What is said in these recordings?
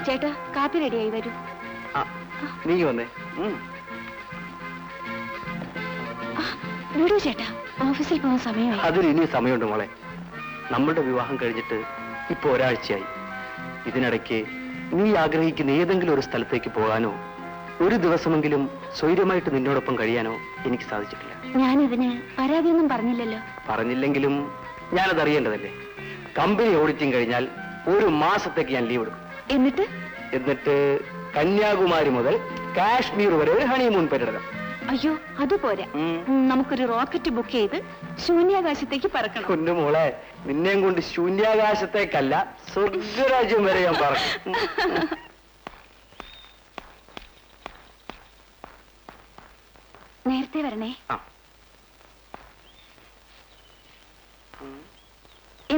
ചേട്ടാ, കാപ്പി റെഡിയായി വരൂ. നീ വന്നേ. വിടൂ ചേട്ടാ, ഓഫീസിൽ പോകുന്ന സമയമായി. അതിന് ഇനി സമയമുണ്ട് മോളെ. നമ്മളുടെ വിവാഹം കഴിഞ്ഞിട്ട് ഇപ്പൊ ഒരാഴ്ചയായി. ഇതിനിടയ്ക്ക് നീ ആഗ്രഹിക്കുന്ന ഏതെങ്കിലും ഒരു സ്ഥലത്തേക്ക് പോകാനോ ഒരു ദിവസമെങ്കിലും സ്വൈര്യമായിട്ട് നിന്നോടൊപ്പം കഴിയാനോ എനിക്ക് സാധിച്ചിട്ടില്ല. ഞാനിതിന് പരാതിയൊന്നും പറഞ്ഞില്ലല്ലോ. പറഞ്ഞില്ലെങ്കിലും ഞാനത് അറിയേണ്ടതല്ലേ. കമ്പനി ഓഡിറ്റിംഗ് കഴിഞ്ഞാൽ ഒരു മാസത്തേക്ക് ഞാൻ ലീവ് എടുക്കും. എന്നിട്ട് കന്യാകുമാരി മുതൽ കാശ്മീർ വരെ ഒരു ഹണിമൂൺ പര്യടനം. അയ്യോ, അതുപോരാ. നമുക്കൊരു റോക്കറ്റ് ബുക്ക് ചെയ്ത് ശൂന്യാകാശത്തേക്ക് പറക്കണം. കുഞ്ഞുമോളെ, നിന്നെയും കൊണ്ട് ശൂന്യാകാശത്തേക്കല്ല, സ്വർഗരാജ്യം വരെ ഞാൻ പറക്കും. നേരത്തെ വരണേ.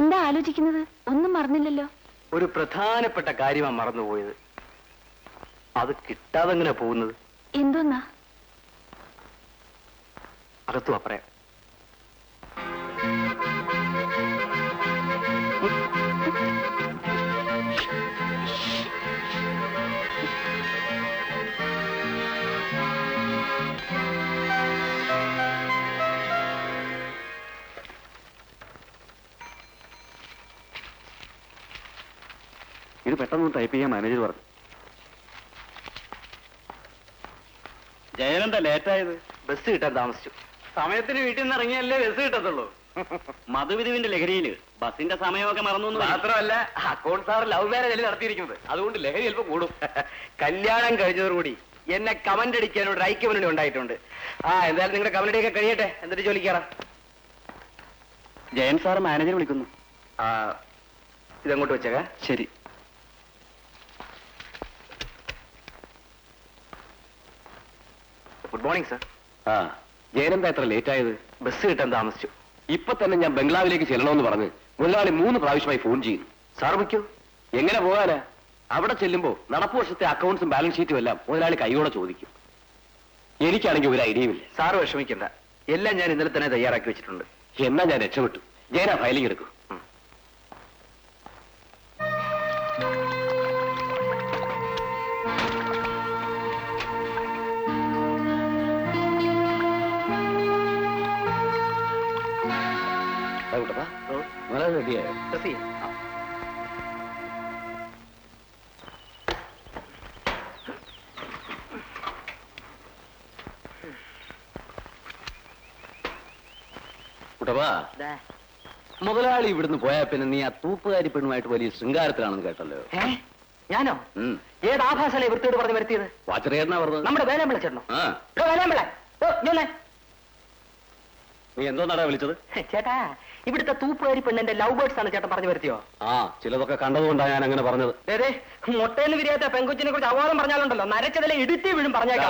എന്താ ആലോചിക്കുന്നത്? ഒന്നും മറന്നില്ലല്ലോ. ഒരു പ്രധാനപ്പെട്ട കാര്യമാണ് മറന്നുപോയത്. അത് കിട്ടാതെ എങ്ങനെ പോകുന്നത്? എന്തോന്നാ? അകത്തു പറയാം. ഇത് പെട്ടെന്ന് ടൈപ്പ് ചെയ്യാൻ മാനേജർ പറഞ്ഞു. ജയനെന്താ ലേറ്റായത്? ബസ് കിട്ടാൻ താമസിച്ചു. സമയത്തിന് വീട്ടിൽ നിന്ന് ഇറങ്ങിയല്ലേ ബസ് കിട്ടത്തുള്ളൂ. മധുവിധുവിന്റെ ലഹരിയില് ബസിന്റെ സമയമൊക്കെ മറന്നു. മാത്രമല്ല, അക്കൗണ്ട് സാർ ലവ് മാരേജ് നടത്തിയിരിക്കുന്നത്. അതുകൊണ്ട് ലഹരി ചിലപ്പോൾ കൂടും. കല്യാണം കഴിഞ്ഞതോടുകൂടി എന്നെ കമന്റ് അടിക്കാൻ ഒരു ഐക്യമുന്നണി ഉണ്ടായിട്ടുണ്ട്. എന്തായാലും നിങ്ങളുടെ കമന്റ് അടിയൊക്കെ കഴിയട്ടെ, എന്നിട്ട് ജോലിക്കാറാം. ജയൻ സാർ മാനേജർ വിളിക്കുന്നു. ഇതങ്ങോട്ട് വെച്ചേക്കാം. ശരി. Good morning sir. ജയനെന്താ എത്ര ലേറ്റ് ആയത്? ബസ് കിട്ടാൻ താമസിച്ചു. ഇപ്പൊ തന്നെ ഞാൻ ബംഗ്ലാവിലേക്ക് ചെല്ലണമെന്ന് പറഞ്ഞ് മുതലാളി 3 പ്രാവശ്യമായി ഫോൺ ചെയ്യും. സാർ വയ്ക്കൂ. എങ്ങനെ പോകാനാ? അവിടെ ചെല്ലുമ്പോ നടപ്പ് വർഷത്തെ അക്കൗണ്ട്സും ബാലൻസ് ഷീറ്റും എല്ലാം മുതലാളി കൈയോടെ ചോദിക്കും. എനിക്കാണെങ്കിൽ ഒരു ഐഡിയയുമില്ല. സാറ് വിഷമിക്കണ്ട, എല്ലാം ഞാൻ ഇന്നലെ തന്നെ തയ്യാറാക്കി വെച്ചിട്ടുണ്ട്. എന്നാ ഞാൻ രക്ഷപ്പെട്ടു. ജയനാ ഫയലിംഗ് എടുക്കും. റെഡിയായോ? മുതലാളി ഇവിടുന്ന് പോയാ പിന്നെ നീ ആ തൂപ്പുകാരി പെണ്ണുമായിട്ട് വലിയ ശൃംഗാരത്തിലാണെന്ന് കേട്ടല്ലോ. ഞാനോ? ഏത് ആഭാസല്ലേ വൃത്തിയോട് പറഞ്ഞു വരുത്തിയത്? വാച്ചറിയാ പറഞ്ഞത്. നമ്മുടെ വേലാമ്പിള ചേട്ടനോ? നീ എന്തോ നടാ വിളിച്ചത്? ചേട്ടാ, ഇവിടുത്തെ തൂപ്പുകാരി പെണ്ണിന്റെ ലവ് ബേർഡ്സ് ആണ് ചേട്ടൻ പറഞ്ഞു വരുത്തിയോ? ചിലതൊക്കെ കണ്ടതുകൊണ്ടാണ് ഞാൻ അങ്ങനെ പറഞ്ഞത്. മൊട്ടേന്ന് വിരിയാത്ത പെങ്കൊച്ചിനെ കുറിച്ച് അവാദം പറഞ്ഞാലുണ്ടല്ലോ, നരച്ചതിലെ ഇടുത്തി വീഴും പറഞ്ഞേക്കാ.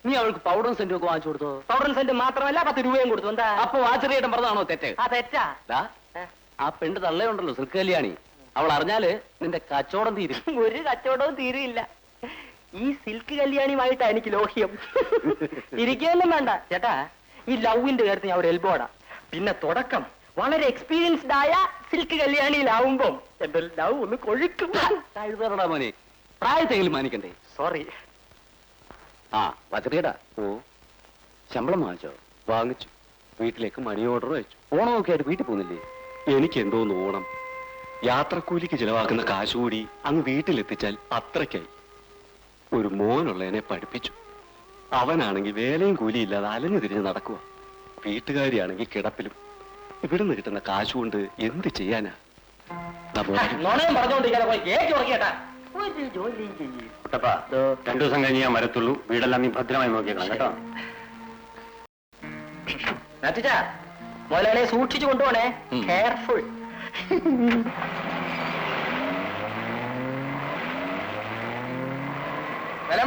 നീ അവൾക്ക് പൗഡറും സെന്റും ഒക്കെ വാങ്ങിച്ചു കൊടുത്തോ? പൗഡറും സെന്റ് മാത്രമല്ല 10 രൂപയും കൊടുത്തു. എന്താ അപ്പൊ വാച്ചറിയേട്ടൻ പറഞ്ഞതാണോ തെറ്റ്? തെറ്റാ. ആ പെണ്ണ് തള്ളയുണ്ടല്ലോ, സിൽക്ക് കല്യാണി, അവൾ അറിഞ്ഞാല് നിന്റെ കച്ചവടം തീരും. ഒരു കച്ചവടവും തീരില്ല. ഈ സിൽക്ക് കല്യാണിയുമായിട്ടാ എനിക്ക് ലോഹ്യം. ഇരിക്കുകയൊന്നും വേണ്ട ചേട്ടാ. ഈ ലവിന്റെ കാര്യത്തിൽ ഞാൻ ഒരു എൽബോടാ. പിന്നെ തുടക്കം വളരെ എക്സ്പീരിയൻസ്ഡ് ആയ സിൽക്ക് കല്യാണിയിലാവുമ്പം എന്റെ ലവ് ഒന്ന് കൊഴുക്കും. മോനെ, പ്രായത്തെങ്കിലും മാനിക്കണ്ടേ? സോറി. വച്ചറിയടാ. ശമ്പളം വാങ്ങിച്ചോ? വാങ്ങിച്ചു. വീട്ടിലേക്ക് മണി ഓർഡർ അയച്ചു. ഓണമൊക്കെ ആയിട്ട് വീട്ടിൽ പോകുന്നില്ലേ? എനിക്ക് എന്തോന്ന് ഓണം. യാത്രക്കൂലിക്ക് ചിലവാക്കുന്ന കാശ് കൂടി അങ്ങ് വീട്ടിലെത്തിച്ചാൽ അത്രയ്ക്കായി. ഒരു മോനുള്ളതിനെ പഠിപ്പിച്ചു. അവനാണെങ്കിൽ വേലയും കൂലിയില്ലാതെ അലഞ്ഞു തിരിഞ്ഞ് നടക്കുക. വീട്ടുകാരിയാണെങ്കിൽ കിടപ്പിലും. ഇവിടുന്ന് കിട്ടുന്ന കാശ് കൊണ്ട് എന്ത് ചെയ്യാനാ? കുട്ടപ്പാ, 2 ദിവസം കഴിഞ്ഞ് ഞാൻ വരത്തുള്ളൂ. വീടെല്ലാം നീ ഭദ്രമായി നോക്കിയേക്കണം കേട്ടോ. മുതലാളിയെ സൂക്ഷിച്ചു കൊണ്ടുപോണേ. കെയർഫുൾ.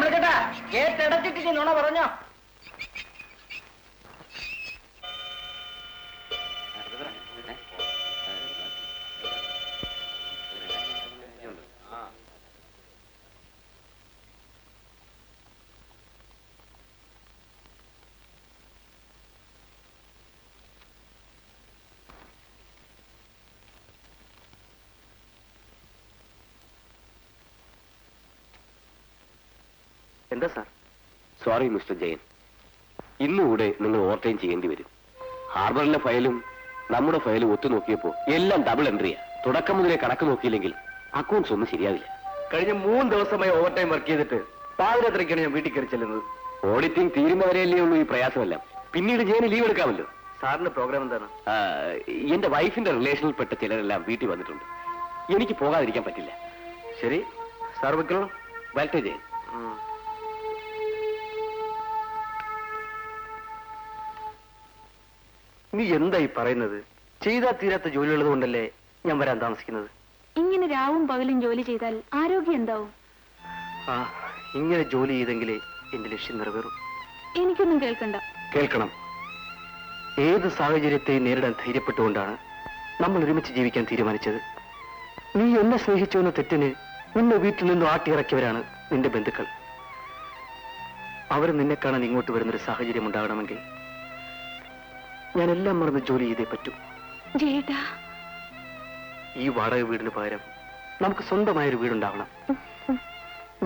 വിളിക്കട്ടാ, കേട്ടടച്ചിട്ട് നുണ പറഞ്ഞോ? എന്താ സാർ? സോറി മിസ്റ്റർ ജയൻ, ഇന്നുകൂടെ നിങ്ങൾ ഓവർ ടൈം ചെയ്യേണ്ടി വരും. ഹാർബറിലെ ഫയലും നമ്മുടെ ഫയലും ഒത്തു നോക്കിയപ്പോ എല്ലാം ഡബിൾ എൻട്രിയാ. തുടക്കം മുതലേ കണക്ക് നോക്കിയില്ലെങ്കിൽ അക്കൗണ്ട്സ് ഒന്നും ശരിയാവില്ല. കഴിഞ്ഞ 3 ദിവസമായി ഓവർ ടൈം വർക്ക് ചെയ്തിട്ട് പാതിരാത്രിക്കാണ് ഞാൻ വീട്ടിൽ കയറി ചെല്ലുന്നത്. ഓഡിറ്റിംഗ് തീരുന്നവരെയല്ലേ ഉള്ളൂ ഈ പ്രയാസമെല്ലാം. പിന്നീട് ജയന് ലീവ് എടുക്കാമല്ലോ. സാറിന്റെ പ്രോഗ്രാം എന്താണ്? എന്റെ വൈഫിന്റെ റിലേഷനിൽപ്പെട്ട ചിലരെല്ലാം വീട്ടിൽ വന്നിട്ടുണ്ട്. എനിക്ക് പോകാതിരിക്കാൻ പറ്റില്ല. ശരി, സാർ വെക്കണോ? വരട്ടെ ജയൻ. നീ എന്തായി പറയുന്നത്? ചെയ്താൽ തീരാത്ത ജോലിയുള്ളത് കൊണ്ടല്ലേ ഞാൻ വരാൻ താമസിക്കുന്നത്. ഇങ്ങനെ രാവും പകലും ജോലി ചെയ്താൽ ആരോഗ്യം എന്താവും? ആ, ഇങ്ങനെ ജോലി ചെയ്തെങ്കിലേ എന്റെ ലക്ഷ്യം നിറവേറും. എനിക്കൊന്നും കേൾക്കണ്ട. കേൾക്കണം. ഏത് സാഹചര്യത്തെയും നേരിടാൻ ധൈര്യപ്പെട്ടുകൊണ്ടാണ് നമ്മൾ ഒരുമിച്ച് ജീവിക്കാൻ തീരുമാനിച്ചത്. നീ എന്നെ സ്നേഹിച്ചു എന്ന തെറ്റിന് നിന്നെ വീട്ടിൽ നിന്നും ആട്ടിയിറക്കിയവരാണ് നിന്റെ ബന്ധുക്കൾ. അവർ നിന്നെ കാണാൻ ഇങ്ങോട്ട് വരുന്നൊരു സാഹചര്യം ഉണ്ടാകണമെങ്കിൽ ഞാൻ എല്ലാം മറന്ന് ജോലി ചെയ്തേ പറ്റൂ. ജയേട്ടാ, ഈ വാടക വീടിന് പകരം നമുക്ക് സ്വന്തമായൊരു വീടുണ്ടാവണം.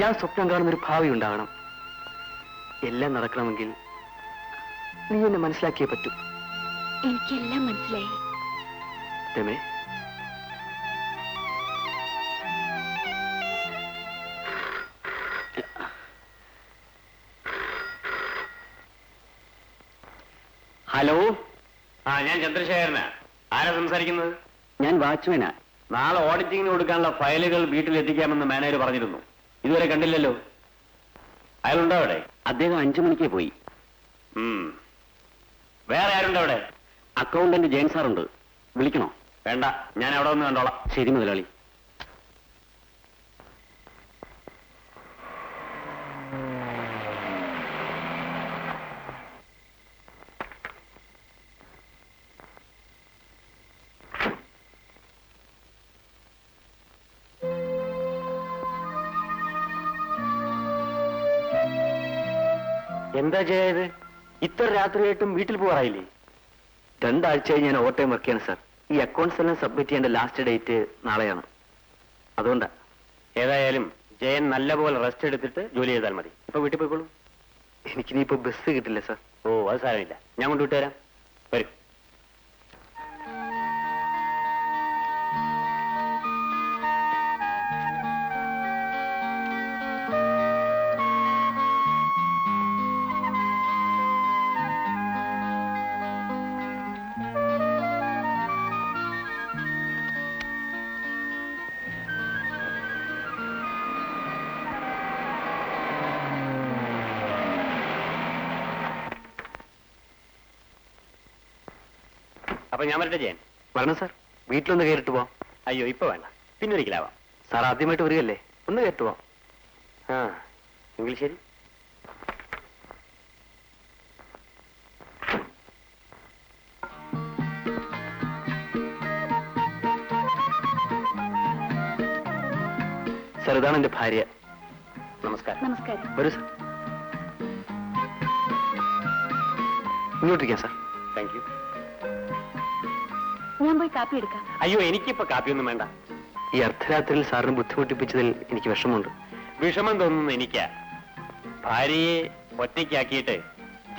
ഞാൻ സ്വപ്നം കാണുന്നൊരു ഭാവി ഉണ്ടാകണം. എല്ലാം നടക്കണമെങ്കിൽ നീ എന്നെ മനസ്സിലാക്കിയേ പറ്റൂ. എനിക്കെല്ലാം മനസ്സിലായി. രമേ, ഹലോ, ഞാൻ ചന്ദ്രശേഖരനാ. ആരാ സംസാരിക്കുന്നത്? ഞാൻ വാച്ച്മാനാ. നാളെ ഓഡിറ്റിങ്ങിന് കൊടുക്കാനുള്ള ഫയലുകൾ വീട്ടിലെത്തിക്കാമെന്ന് മാനേജർ പറഞ്ഞിരുന്നു. ഇതുവരെ കണ്ടില്ലല്ലോ. അയാളുണ്ടോ അവിടെ? അദ്ദേഹം 5 മണിക്കേ പോയി. വേറെ ആരുണ്ടോ അവിടെ? അക്കൗണ്ടന്റ് ജയൻ സാറുണ്ട്. വിളിക്കണോ? വേണ്ട, ഞാൻ അവിടെ ഒന്ന് കണ്ടോളാം. ശരി മുതലാളി. എന്താ ചെയ്യത്? ഇത്ര രാത്രിയായിട്ടും വീട്ടിൽ പോകാറായില്ലേ? 2 ആഴ്ചയായി ഞാൻ ഓവർ ടൈം വർക്ക് ചെയ്യണം സാർ. ഈ അക്കൗണ്ട്സ് എല്ലാം സബ്മിറ്റ് ചെയ്യേണ്ട ലാസ്റ്റ് ഡേറ്റ് നാളെയാണ്. അതുകൊണ്ടാ. ഏതായാലും ജയൻ നല്ലപോലെ റെസ്റ്റ് എടുത്തിട്ട് ജോലി ചെയ്താൽ മതി. ഇപ്പൊ വീട്ടിൽ പോയിക്കോളൂ. എനിക്കിനിയിപ്പോ ബസ് കിട്ടില്ല സാർ. ഓ, അത് സാരമില്ല, ഞാൻ കൊണ്ടുവിട്ടുതരാം. വരൂ. അപ്പൊ ഞാൻ വരട്ടെ ജയൻ? വരണം സാർ. വീട്ടിലൊന്ന് കയറിട്ട് പോവാം. അയ്യോ, ഇപ്പൊ വേണ്ട, പിന്നൊരിക്കലാവാം. സാർ ആദ്യമായിട്ട് വരികയല്ലേ, ഒന്ന് കയറിട്ട് പോവാം. ആ, എങ്കിൽ ശരി. സാർ, ഇതാണ് എന്റെ ഭാര്യ. നമസ്കാരം. നമസ്കാരം. വരൂ സാർ. ഇങ്ങോട്ടിരിക്കാം സാർ. Thank you. ഞാൻ പോയി കാപ്പി എടുക്കാം. അയ്യോ, എനിക്കിപ്പോ കാപ്പിയൊന്നും വേണ്ട. ഈ അർദ്ധരാത്രിയിൽ സാറിന് ബുദ്ധിമുട്ടിപ്പിച്ചതിൽ എനിക്ക് വിഷമമുണ്ട്. വിഷമം തോന്നുന്നു എനിക്കാ. ഭാര്യയെ ഒറ്റയ്ക്കാക്കിയിട്ട്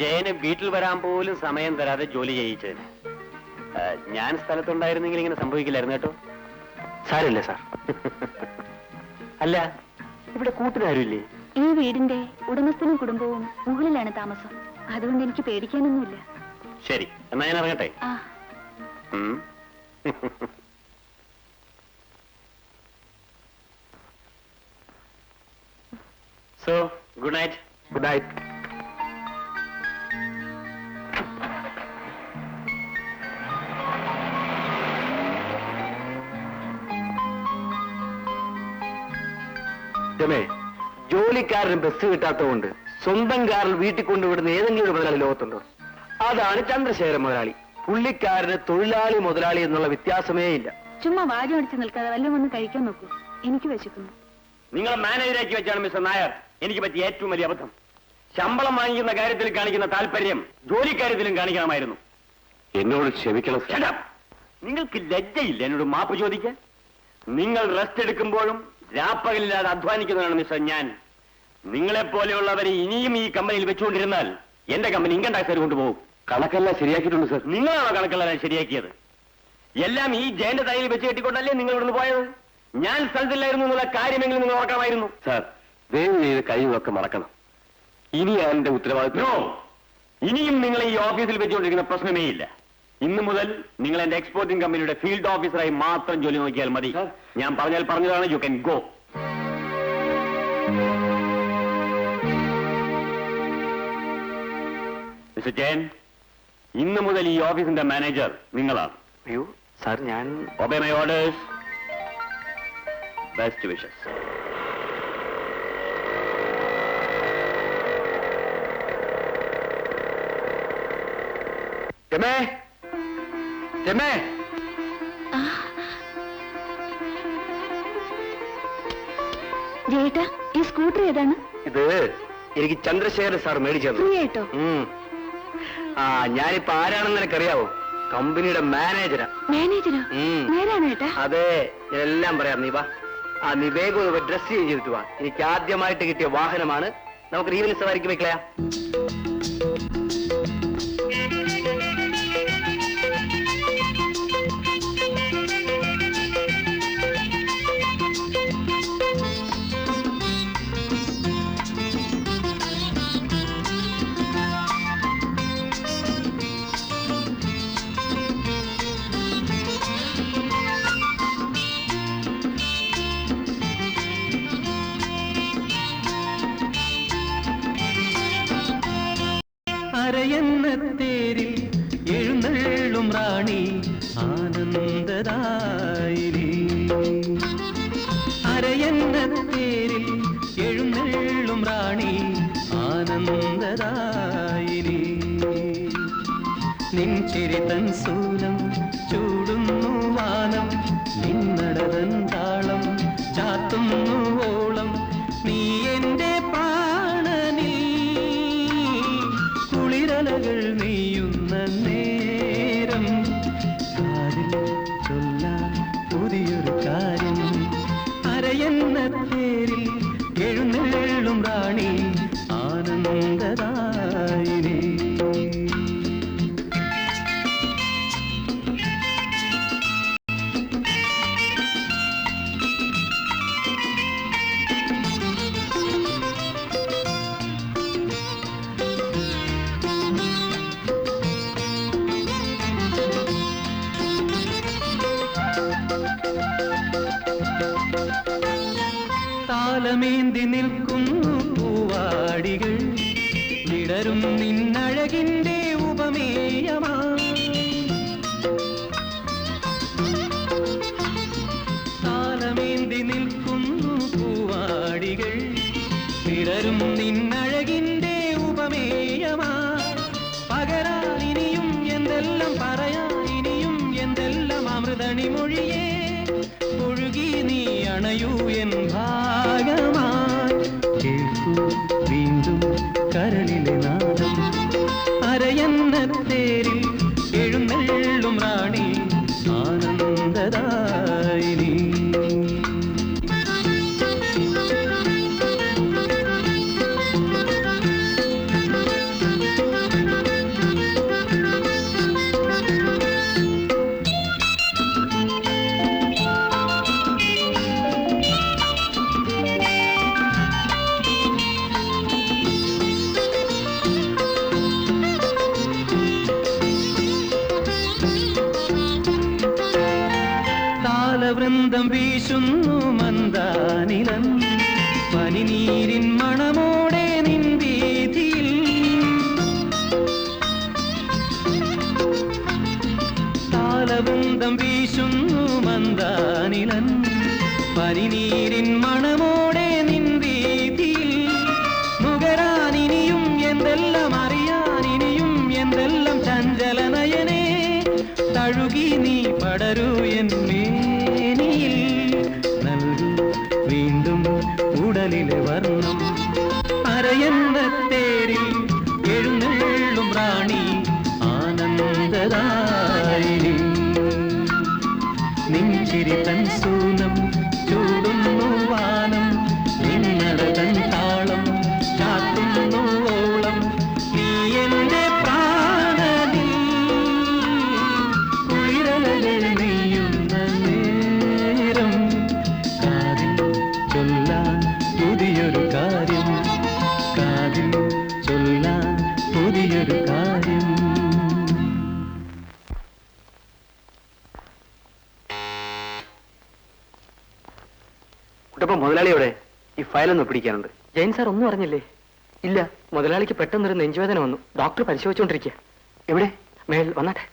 ജയന് വീട്ടിൽ വരാൻ പോലും സമയം തരാതെ ജോലി ചെയ്യിച്ചതിന്. ഞാൻ സ്ഥലത്തുണ്ടായിരുന്നെങ്കിൽ ഇങ്ങനെ സംഭവിക്കില്ലായിരുന്നു കേട്ടോ. സാരമില്ല സാർ. അല്ല, ഇവിടെ കൂട്ടിനാരുമില്ലേ? ഈ വീടിന്റെ ഉടമസ്ഥനും കുടുംബവും മുകളിലാണ് താമസം. അതുകൊണ്ട് എനിക്ക് പേടിക്കാനൊന്നുമില്ല. ശരി, എന്നാ ഞാൻ ഇറങ്ങട്ടെ. ആ, ഉം. So, good night. Good night. രമേ, ജോലിക്കാരന് ബസ് കിട്ടാത്തതുകൊണ്ട് സ്വന്തം കാറിൽ വീട്ടിൽ കൊണ്ടുവിടുന്ന ഏതെങ്കിലും ഒരു മുതലാളി ലോകത്തുണ്ടോ? അതാണ് ചന്ദ്രശേഖരൻ മുതലാളി. പുള്ളിക്കാരന് തൊഴിലാളി മുതലാളി എന്നുള്ള വ്യത്യാസമേ ഇല്ല. ചുമ്മാ വാരി അടിച്ച് നിൽക്കാതെ വല്ലതും ഒന്ന് കഴിക്കാൻ നോക്കൂ. എനിക്ക് വിശക്കുന്നു. നിങ്ങളെ മാനേജരാക്കി വെച്ചാണ് മിസ്റ്റർ നായർ എനിക്ക് പറ്റിയ ഏറ്റവും വലിയ അബദ്ധം. ശമ്പളം വാങ്ങിക്കുന്ന കാര്യത്തിൽ കാണിക്കുന്ന താല്പര്യം ജോലിക്കാര്യത്തിലും കാണിക്കണമായിരുന്നു. എന്നോട് ക്ഷമിക്കണം സാർ. Shut up! നിങ്ങൾക്ക് ലജ്ജയില്ല എന്നോട് മാപ്പ് ചോദിക്കാൻ? നിങ്ങൾ റെസ്റ്റ് എടുക്കുമ്പോഴും രാപ്പകലില്ലാതെ അധ്വാനിക്കുന്നതാണ് മിസ്റ്റർ ഞാൻ. നിങ്ങളെ പോലെയുള്ളവരെ ഇനിയും ഈ കമ്പനിയിൽ വെച്ചുകൊണ്ടിരുന്നാൽ എന്റെ കമ്പനി ഇൻകം ടാക്സ് കൊണ്ടുപോകും. കണക്കെല്ലാം ശരിയാക്കിയിട്ടുണ്ട് സർ. നിങ്ങളാണോ കണക്കെല്ലാം ശരിയാക്കിയത്? എല്ലാം ഈ ജയന്റെ തലയിൽ വെച്ച് കെട്ടിക്കൊണ്ടല്ലേ നിങ്ങൾ ഇവിടുന്ന് പോയത്? ഞാൻ സ്ഥലത്തില്ലായിരുന്നു എന്നുള്ള കാര്യമെങ്കിലും നിങ്ങൾ ഓർക്കാമായിരുന്നു. സാർ, ദയവ് ചെയ്ത് കഴിവൊക്കെ മറക്കണം. ഇനി ഞാൻ എന്റെ ഉത്തരവാദിത്വം. നോ, ഇനിയും നിങ്ങൾ ഈ ഓഫീസിൽ വെച്ചുകൊണ്ടിരിക്കുന്ന പ്രശ്നമേ ഇല്ല. ഇന്നു മുതൽ നിങ്ങൾ എന്റെ എക്സ്പോർട്ടിംഗ് കമ്പനിയുടെ ഫീൽഡ് ഓഫീസറായി മാത്രം ജോലി നോക്കിയാൽ മതി. സർ. ഞാൻ പറഞ്ഞതാണ്. You can go. Mister Jayan, ഇന്നു മുതൽ ഈ ഓഫീസിന്റെ മാനേജർ നിങ്ങളാണ്. അയ്യോ സാർ, ഞാൻ obey my orders. Best wishes. രമേ, രമേ, ജയേട്ടാ, ഈ സ്കൂട്ടർ ഏതാണ്? ഇത് എനിക്ക് ചന്ദ്രശേഖരൻ സാർ മേടിച്ചത്. ഫ്രീ ആയിട്ടോ? ഞാനിപ്പോ ആരാണെന്ന് നിനക്കറിയാവോ? കമ്പനിയുടെ മാനേജരാ. മാനേജരോ? നേരാണ് ഏട്ടാ. അതെ, എല്ലാം പറയാം. നീ വാ. നീ വേഗം ഡ്രസ് ചേഞ്ച് ചെയ്തിട്ട് വാ. എനിക്ക് ആദ്യമായിട്ട് കിട്ടിയ വാഹനമാണ്. നമുക്ക് ഈവനിങ് സവാരിക്ക് വെക്കളയാ. അരയന്നത്തേരിൽ എഴുന്നള്ളും റാണി ആനന്ദദായിനി. അരയന്നത്തേരിൽ എഴുന്നള്ളും റാണി ആനന്ദദായിനി. നിൻ ചിരി തൻ സൂലം ചൂടുന്നു വാനം, നിന്നടതൻ താളം ചാത്തുന്നു ഓളം. നീ എന്റെ പ്രാണനിൽ കുളിരലകൾ നെയ്യുന്ന നേരം, കാതിൽ ചൊല്ലാൻ പുതിയൊരു കാര്യം. അരയന്നത്തേരിൽ എഴുന്നള്ളും റാണി ആനന്ദദായിനി. താലമേന്തി നിൽക്കുന്നു പൂവാടികൾ, വിടരും നിന്നഴകിന്റെ ഉപമേയമാ. താലമേന്തി നിൽക്കുന്നു പൂവാടികൾ, വിടരും നിന്നഴകിന്റെ ഉപമേയമാ. പകരാനിനിയും എന്തെല്ലാം പറയാനിനിയും എന്തെല്ലാം അമൃതണി മൊഴിയേ. ഒഴുകി നീ അണയൂ എൻ ഭാഗമായി, കേൾക്കൂ വീണ്ടും കരളിലെ നാദം. അരയന്നത്തേരിൽ എഴുന്നള്ളും റാണി ആനന്ദദായിനി. വൃന്ദം വീശുന്നു മന്ദാനിലം, പനിനീരിൻ മണമോടെ നിൻ വീതിയിൽ. താലവൃന്ദം വീശുന്നു മന്ദാനിലം, പനിനീരിൻ മണമോടെ നിൻ വീതിയിൽ. നുകരാനിനിയും എന്തെല്ലാം അറിയാനിനിയും എന്തെല്ലാം ചഞ്ചല നയനേ. തഴുകി നീ പടരൂ എന്നേനിയിൽ, നൽകൂ വീണ്ടും ഉടലിലെ വർണ്ണം. അരയന്നത്തേരിൽ എഴുന്നള്ളും റാണി ആനന്ദദായിനി. നിൻചിരി തൻ സൂനം ചൂടുന്നു വാനം, നിന്നടതൻ താളം അപ്പൊ മുതലാളിയോടെ ഈ ഫയലൊന്ന് പിടിക്കാനുണ്ട്. ജയൻ സാർ ഒന്നും അറിഞ്ഞില്ലേ? ഇല്ല, മുതലാളിക്ക് പെട്ടെന്നൊരു നെഞ്ചുവേദന വന്നു. ഡോക്ടർ പരിശോധിച്ചുകൊണ്ടിരിക്കുക. എവിടെ? മേൽ വന്നാട്ടെ.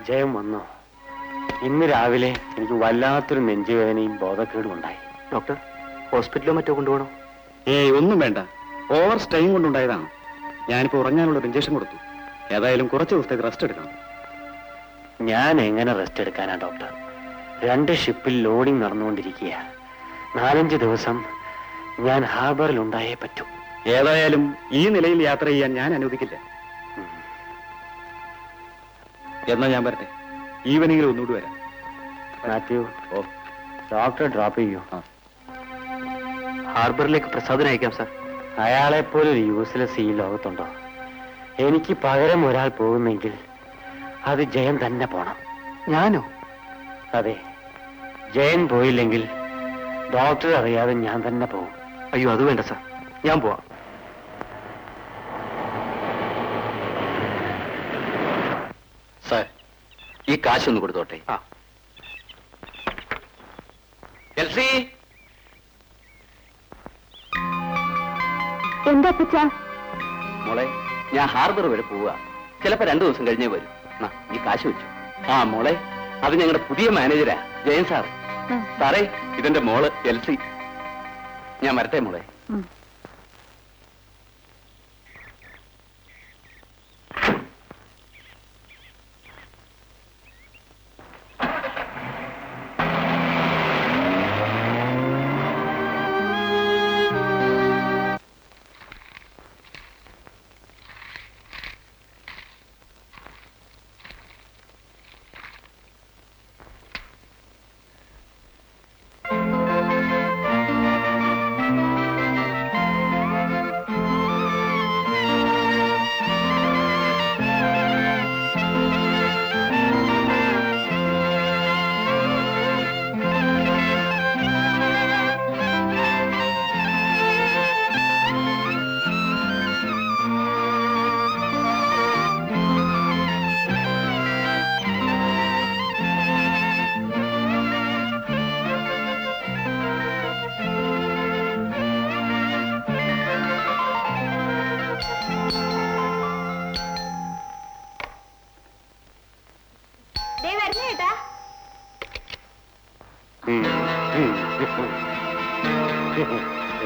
ജയം വന്നോ? ഇന്ന് രാവിലെ എനിക്ക് വല്ലാത്തൊരു നെഞ്ചുവേദനയും ബോധക്കേടും ഉണ്ടായി. ഡോക്ടർ, ഹോസ്പിറ്റലോ മറ്റോ കൊണ്ടുപോകണോ? ഒന്നും വേണ്ട. ഓവർ സ്ട്രെയിൻ കൊണ്ടുണ്ടായതാണ്. ഞാനിപ്പോ ഉറങ്ങാനുള്ള ഒരു ഇഞ്ചക്ഷൻ കൊടുത്തു. ഏതായാലും കുറച്ച് ദിവസത്തേക്ക് റെസ്റ്റ് എടുക്കണം. ഞാൻ എങ്ങനെ റെസ്റ്റ് എടുക്കാനാ ഡോക്ടർ? 2 ഷിപ്പിൽ ലോഡിംഗ് നടന്നുകൊണ്ടിരിക്കുക. 4-5 ദിവസം ഞാൻ ഹാർബറിൽ ഉണ്ടായേ പറ്റൂ. ഏതായാലും ഈ നിലയിൽ യാത്ര ചെയ്യാൻ ഞാൻ അനുവദിക്കില്ല. എന്നാ ഞാൻ വരട്ടെ. ഈവനിങ്ങിൽ ഒന്നുകൂടി വരാം. മാത്യു, ഡോക്ടറെ ഡ്രോപ്പ് ചെയ്യൂ. ഹാർബറിലേക്ക് പ്രസാദന അയക്കാം സാർ. അയാളെപ്പോലൊരു യൂസ്ലെസ് ഈ ലോകത്തുണ്ടോ? എനിക്ക് പകരം ഒരാൾ പോകുന്നെങ്കിൽ അത് ജയൻ തന്നെ പോണം. ഞാനോ? അതെ, ജയൻ പോയില്ലെങ്കിൽ ഡോക്ടർ അറിയാതെ ഞാൻ തന്നെ പോകും. അയ്യോ, അത് വേണ്ട സാർ, ഞാൻ പോവാം. സാർ, ഈ കാശൊന്ന് കൊടുത്തോട്ടെ. എൽസി, എന്താ അപ്പച്ച? മോളെ, ഞാൻ ഹാർബർ വരെ പോവുക. ചിലപ്പോ 2 ദിവസം കഴിഞ്ഞേ വരും. ഈ കാശ് വെച്ചു. മോളെ, അത് ഞങ്ങളുടെ പുതിയ മാനേജരാ, ജയൻ സാർ. സാറേ, ഇതെന്റെ മോള് എൽസി. ഞാൻ വരട്ടെ മോളെ.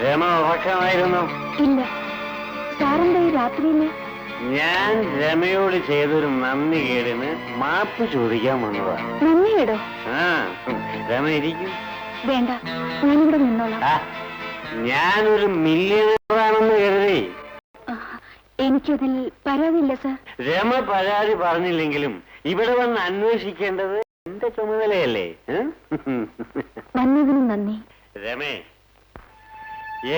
രമ ഉറക്കമായിരുന്നു? ഇല്ല. സാറിന്റെ ഈ രാത്രിയില് ഞാൻ രമയോട് ചെയ്തൊരു നന്ദി കേടിന് മാപ്പ് ചോദിക്കാൻ വന്നതാ. നന്ദിയേടോ? രമ ഇരിക്കും. വേണ്ട, ഞാനിവിടെ നിന്നോളാം. ഞാനൊരു മില്യണറാണെന്ന് കരുതി. എനിക്കതിൽ പരാതിയില്ല സാർ. രമ പരാതി പറഞ്ഞില്ലെങ്കിലും ഇവിടെ വന്ന് അന്വേഷിക്കേണ്ടത് എന്റെ ചുമതലയല്ലേ? വന്നതിന് നന്ദി. രമേ,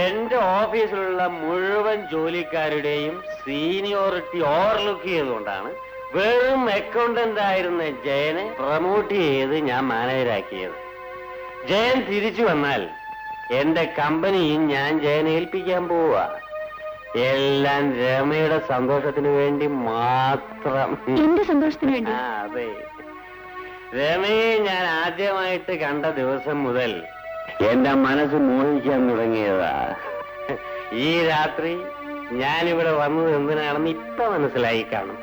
എന്റെ ഓഫീസിലുള്ള മുഴുവൻ ജോലിക്കാരുടെയും സീനിയോറിറ്റി ഓവർലുക്ക് ചെയ്തുകൊണ്ടാണ് വെറും അക്കൗണ്ടന്റ് ആയിരുന്ന ജയനെ പ്രൊമോട്ട് ചെയ്ത് ഞാൻ മാനേജരാക്കിയത്. ജയൻ തിരിച്ചു വന്നാൽ എന്റെ കമ്പനിയും ഞാൻ ജയനെ ഏൽപ്പിക്കാൻ പോവാ. എല്ലാം രമയുടെ സന്തോഷത്തിന് വേണ്ടി മാത്രം. എന്റെ സന്തോഷത്തിന് വേണ്ടി? അതെ. രമയെ ഞാൻ ആദ്യമായിട്ട് കണ്ട ദിവസം മുതൽ എന്റെ മനസ്സ് മോഹിക്കാൻ തുടങ്ങിയതാ. ഈ രാത്രി ഞാനിവിടെ വന്നത് എന്തിനാണെന്ന് ഇപ്പൊ മനസ്സിലായി കാണും.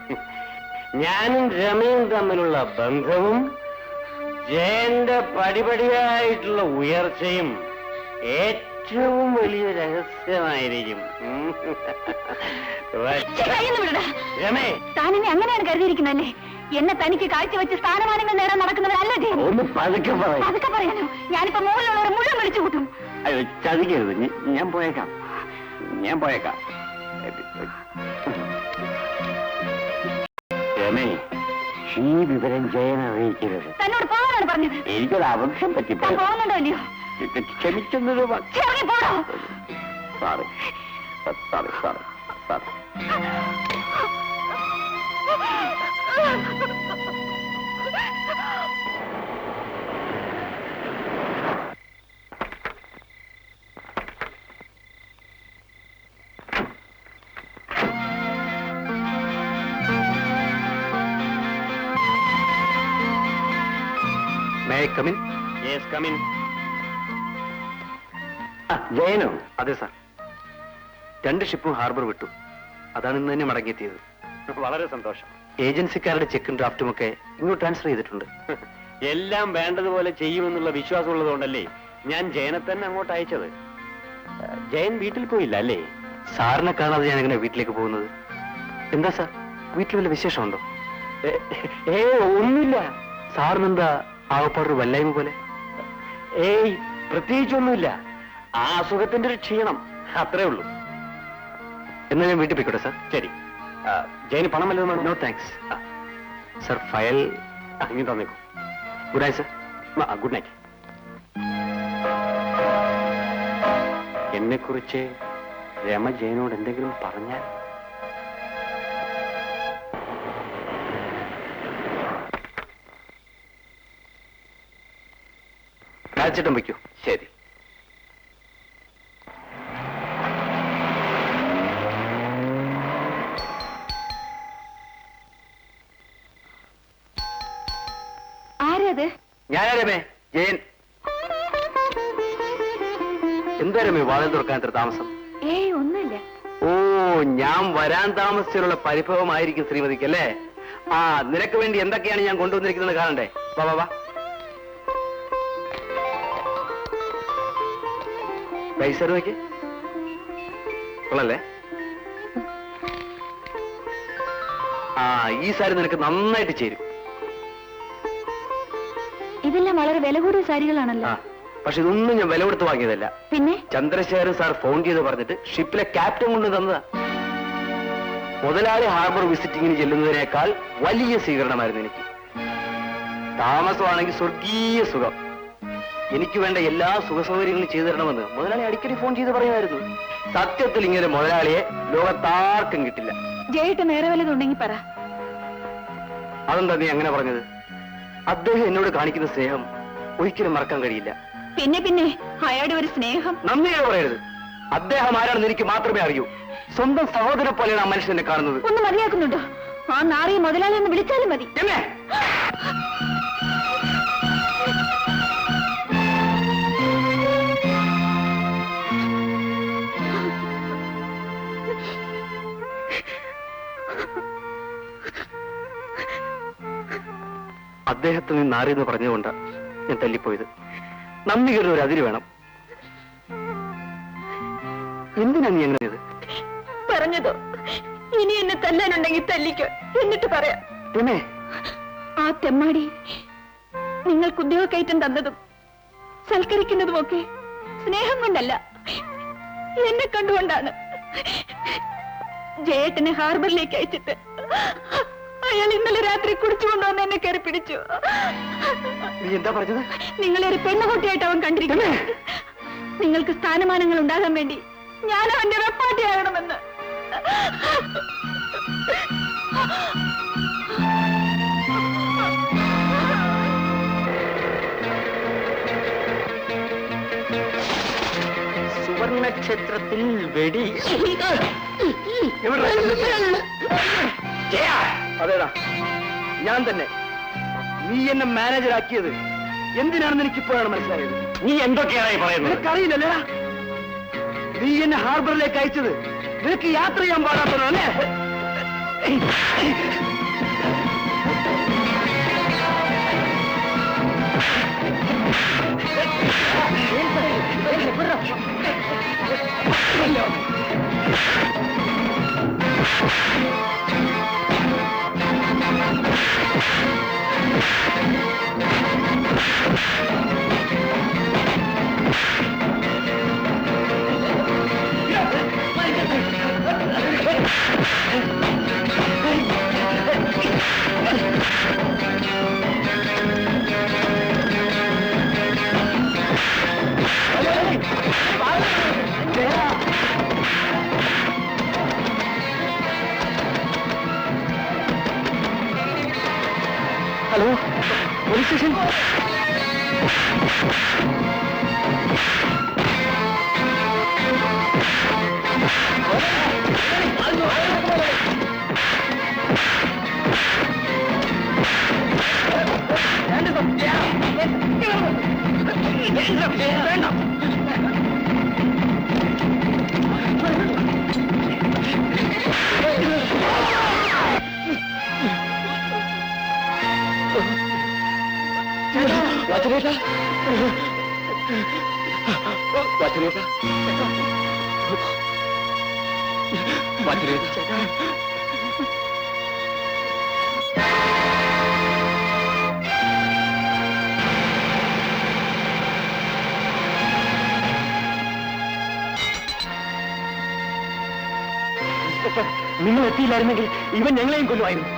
ഞാനും രമയും തമ്മിലുള്ള ബന്ധവും ജയന്റെ പടിപടിയായിട്ടുള്ള ഉയർച്ചയും ഏറ്റവും വലിയ രഹസ്യമായിരിക്കും. രമേ, താനെന്നെ അങ്ങനെയാണ് കരുതിയിരിക്കുന്നല്ലേ? എന്നെ തനിക്ക് കാഴ്ചവെച്ച് സ്ഥാനമാനങ്ങൾ നേടാൻ നടക്കുന്നവരല്ല ജയൻ. ഒന്ന് പതുക്കെ പറയും. അതൊക്കെ പറയാനോ? ഞാനിപ്പോ മുകളിലുള്ളവരെ മുഴുവൻ വിളിച്ചു കൂട്ടും. അയ്യോ, ചതിക്കരുത്. ഞാൻ പോയേക്കാം. രമേ, ഈ വിവരം ജയൻ അറിയിക്കരുത്. തന്നോട് പോകാനാണ് പറഞ്ഞത്. എനിക്കൊരു അബദ്ധം താൻ പറ്റിപ്പോയി. പോകുന്നുണ്ടോ ഇല്ലയോ? ക്ഷമിച്ചൊന്നൊരു ഇറങ്ങി പോടോ. സോറി. കമിൻ. Yes come in. ജയനോ? അതെ സാർ. 2 ഷിപ്പും ഹാർബർ വിട്ടു. അതാണ് ഇന്ന് തന്നെ മടങ്ങിയെത്തിയത്. വളരെ സന്തോഷം. ഏജൻസിക്കാരുടെ ചെക്കും ഡ്രാഫ്റ്റും ഒക്കെ ഇങ്ങോട്ട് ട്രാൻസ്ഫർ ചെയ്തിട്ടുണ്ട്. എല്ലാം വേണ്ടതുപോലെ ചെയ്യുമെന്നുള്ള വിശ്വാസം ഉള്ളതുകൊണ്ടല്ലേ ഞാൻ ജയനെ തന്നെ അങ്ങോട്ട് അയച്ചത്. ജയൻ വീട്ടിൽ പോയില്ല അല്ലേ? സാറിനെ കാണാതെ ഞാൻ എങ്ങനെ വീട്ടിലേക്ക് പോകുന്നത്? എന്താ സാർ, വീട്ടിൽ വല്ല വിശേഷമുണ്ടോ? ഒന്നുമില്ല. സാറിനെന്താ ആകപ്പാടൊരു വല്ലായ്മ പോലെ? ഏയ് പ്രത്യേകിച്ചൊന്നുമില്ല. ആ അസുഖത്തിന്റെ ഒരു ക്ഷീണം, അത്രേ ഉള്ളൂ. എന്നാ ഞാൻ വീട്ടിൽ പോയിക്കോട്ടെ സാർ. ശരി. ജയന് പണം വല്ലതും വേണോ? No thanks. സാർ ഫയൽ ഇങ്ങനെ തന്നേക്കും. Good night sir. Good night. എന്നെ കുറിച്ച് രമ ജയനോട് എന്തെങ്കിലും പറഞ്ഞാൽ? രാജേട്ടൻ വയ്ക്കൂ. ശരി. ആരത്? ഞാനാ രമേ, ജയൻ. എന്താ രമേ വാതിൽ തുറക്കാൻ ഇത്ര താമസം? ഏയ് ഒന്നുമില്ല. ഓ, ഞാൻ വരാൻ താമസിച്ചുള്ള പരിഭവമായിരിക്കും ശ്രീമതിക്ക് അല്ലേ? ആ, നിനക്ക് വേണ്ടി എന്തൊക്കെയാണ് ഞാൻ കൊണ്ടുവന്നിരിക്കുന്നത് കാണണ്ടേ? വാ വാ വാ. പൈസ നോക്കി കൊള്ളല്ലേ? ആ, ഈ സാരി നിനക്ക് നന്നായിട്ട് ചേരും. ഇതെല്ലാം വളരെ വില കൂടിയ സാരികളാണല്ലോ. ആ, പക്ഷെ ഇതൊന്നും ഞാൻ വില കൊടുത്ത് വാങ്ങിയതല്ല. പിന്നെ ചന്ദ്രശേഖരൻ സാർ ഫോൺ ചെയ്ത് പറഞ്ഞിട്ട് ഷിപ്പിലെ ക്യാപ്റ്റൻ കൊണ്ട് തന്നതാ. മുതലാളി ഹാർബർ വിസിറ്റിങ്ങിന് ചെല്ലുന്നതിനേക്കാൾ വലിയ സ്വീകരണമായിരുന്നു എനിക്ക്. താമസമാണെങ്കിൽ സ്വർഗീയ സുഖം. എനിക്ക് വേണ്ട എല്ലാ സുഖ സൗകര്യങ്ങളും ചെയ്തു തരണമെന്ന് മുതലാളി അടിക്കടി ഫോൺ ചെയ്ത് പറയുമായിരുന്നു. സത്യത്തിൽ ഇങ്ങനെ മുതലാളിയെ ലോകത്താർക്കും കിട്ടില്ല. ജയേട്ടൻ നേരെ വല്ലതുണ്ടെങ്കിൽ പറ. അതെന്താ നീ അങ്ങനെ പറഞ്ഞത്? അദ്ദേഹം എന്നോട് കാണിക്കുന്ന സ്നേഹം ഒരിക്കലും മറക്കാൻ കഴിയില്ല. പിന്നെ പിന്നെ അയാളുടെ ഒരു സ്നേഹം. നന്ദിയെ പറയരുത്. അദ്ദേഹം ആരാണെന്ന് എനിക്ക് മാത്രമേ അറിയൂ. സ്വന്തം സഹോദരനെ പോലെയാണ് ആ മനുഷ്യനെ കാണുന്നത്. ഒന്ന് മതിയാക്കുന്നുണ്ടോ? ആ നാറിയെ മുതലാളി ഒന്ന് വിളിച്ചാലും മതി. എന്നെ അദ്ദേഹത്തിന് നാറിയെന്ന് പറഞ്ഞുകൊണ്ട് ഞാൻ തല്ലിപ്പോയത്. നന്ദി കയറുന്ന ഒരു അതിര് വേണം. എന്തിനാ നീ അങ്ങനെ ചെയ്തത്? പറഞ്ഞതോ ഇനി എന്നെ തല്ലാനുണ്ടെങ്കിൽ തല്ലിക്കോ, എന്നിട്ട് പറയാം. രമേ, ആ തെമ്മാടി നിങ്ങൾക്ക് ഉദ്യോഗക്കയറ്റം തന്നതും സൽക്കരിക്കുന്നതും ഒക്കെ സ്നേഹം കൊണ്ടല്ല, എന്നെ കണ്ടുകൊണ്ടാണ്. ജയേട്ടനെ ഹാർബറിലേക്ക് അയച്ചിട്ട് അയാൾ ഇന്നലെ രാത്രി കുടിച്ചുകൊണ്ടുവന്ന് എന്നെ കയറി പിടിച്ചു. നീ എന്താ പറഞ്ഞത്? നിങ്ങളെ ഒരു പെണ്ണുകുട്ടിയായിട്ട് അവൻ കണ്ടിരിക്കുന്നു. നിങ്ങൾക്ക് സ്ഥാനമാനങ്ങൾ ഉണ്ടാകാൻ വേണ്ടി ഞാൻ അവന്റെ വെപ്പാട്ടിയാകണമെന്ന്. സുവർണക്ഷേത്രത്തിൽ വെടി. അതേടാ, ഞാൻ തന്നെ. നീ എന്നെ മാനേജറാക്കിയത് എന്തിനാണെന്ന് എനിക്കിപ്പോഴാണ് മനസ്സിലായത്. നീ എന്തൊക്കെയാണ് പറയുന്നത്? നിനക്കറിയില്ലല്ലേ? നീ എന്നെ ഹാർബറിലേക്ക് അയച്ചത് നിനക്ക് യാത്ര ചെയ്യാൻ പാടാത്തോ അല്ലേ? വച്ചനേട്ടാ, വച്ചനേട്ടാ. നിങ്ങൾ എത്തിയില്ലായിരുന്നെങ്കിൽ ഇവൻ ഞങ്ങളെയും കൊല്ലുമായിരുന്നു.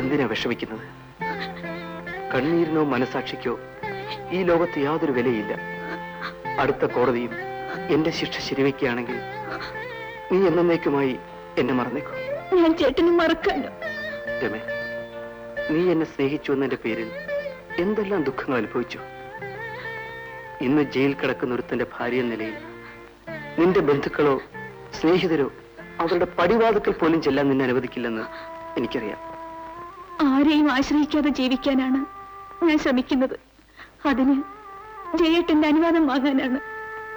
എന്തിനാ വിഷമിക്കുന്നത്? കണ്ണീരിനോ മനസാക്ഷിക്കോ ഈ ലോകത്ത് യാതൊരു വിലയില്ല. അടുത്ത കോടതിയും എന്റെ ശിക്ഷ ശരിവെക്കുകയാണെങ്കിൽ നീ എന്നേക്കുമായി എന്നെ മറന്നേക്കൂ. ഞാൻ ചേട്ടനും മറക്കണ്ട. രമേ, നീ എന്നെ സ്നേഹിച്ചു എന്നതിന്റെ പേരിൽ എന്തെല്ലാം ദുഃഖങ്ങൾ അനുഭവിച്ചു. ഇന്ന് ജയിൽ കിടക്കുന്ന ഒരുത്തന്റെ ഭാര്യ എന്ന നിലയിൽ നിന്റെ ബന്ധുക്കളോ സ്നേഹിതരോ അവരുടെ പടിവാതുക്കൾ പോലും ചെല്ലാൻ നിന്നെ അനുവദിക്കില്ലെന്ന് എനിക്കറിയാം. ആരെയും ആശ്രയിക്കാതെ ജീവിക്കാനാണ് ഞാൻ ശ്രമിക്കുന്നത്. അതിന് ജയേട്ടന്റെ അനുവാദം വാങ്ങാനാണ്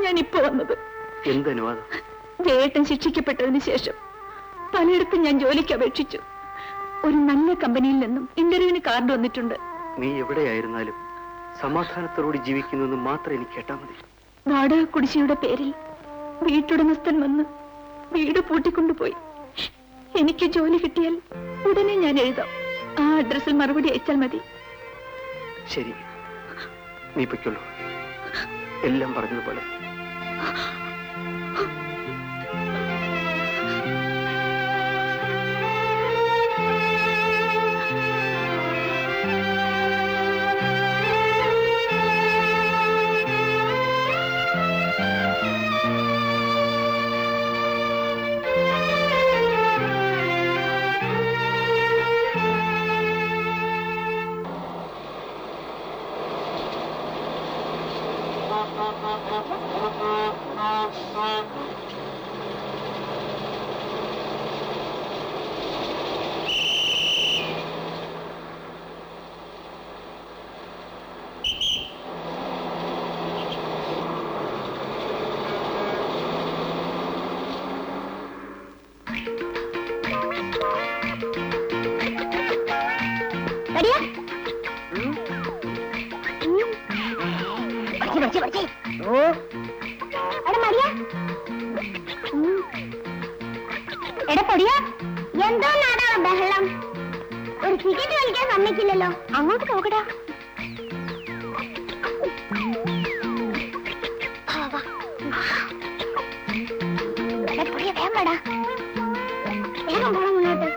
ഞാൻ ഇപ്പൊ വന്നത്. എന്ത് അനുവാദം? ജയേട്ടൻ ശിക്ഷിക്കപ്പെട്ടതിന് ശേഷം പലയിടത്തും ഞാൻ ജോലിക്ക് അപേക്ഷിച്ചു. ഒരു നല്ല കമ്പനിയിൽ നിന്നും ഇന്റർവ്യൂവിന് കാർഡ് വന്നിട്ടുണ്ട്. നീ എവിടെയായിരുന്നാലും സമാധാനത്തോടുകൂടി ജീവിക്കുന്നുവെന്ന് മാത്രം എനിക്ക് കേട്ടാ മതി. വാടക കുടിശ്ശിയുടെ പേരിൽ വീട്ടുടമസ്ഥൻ വന്ന് വീട് പൂട്ടിക്കൊണ്ടുപോയി. എനിക്ക് ജോലി കിട്ടിയാൽ ഉടനെ ഞാൻ എഴുതാം. ആ അഡ്രസ്സിൽ മറുപടി അയച്ചാൽ മതി. ശരി, നീ പൊയ്ക്കൊള്ളൂ. എല്ലാം പറഞ്ഞതുപോലെ. എന്തോ നാടാ ബഹളം? ഒരു ക്രിക്കറ്റ് കളിക്കാൻ സമ്മതിക്കില്ലല്ലോ. അങ്ങോട്ട് നോക്കടാ. വേഗം പോണം മുന്നോട്ട്.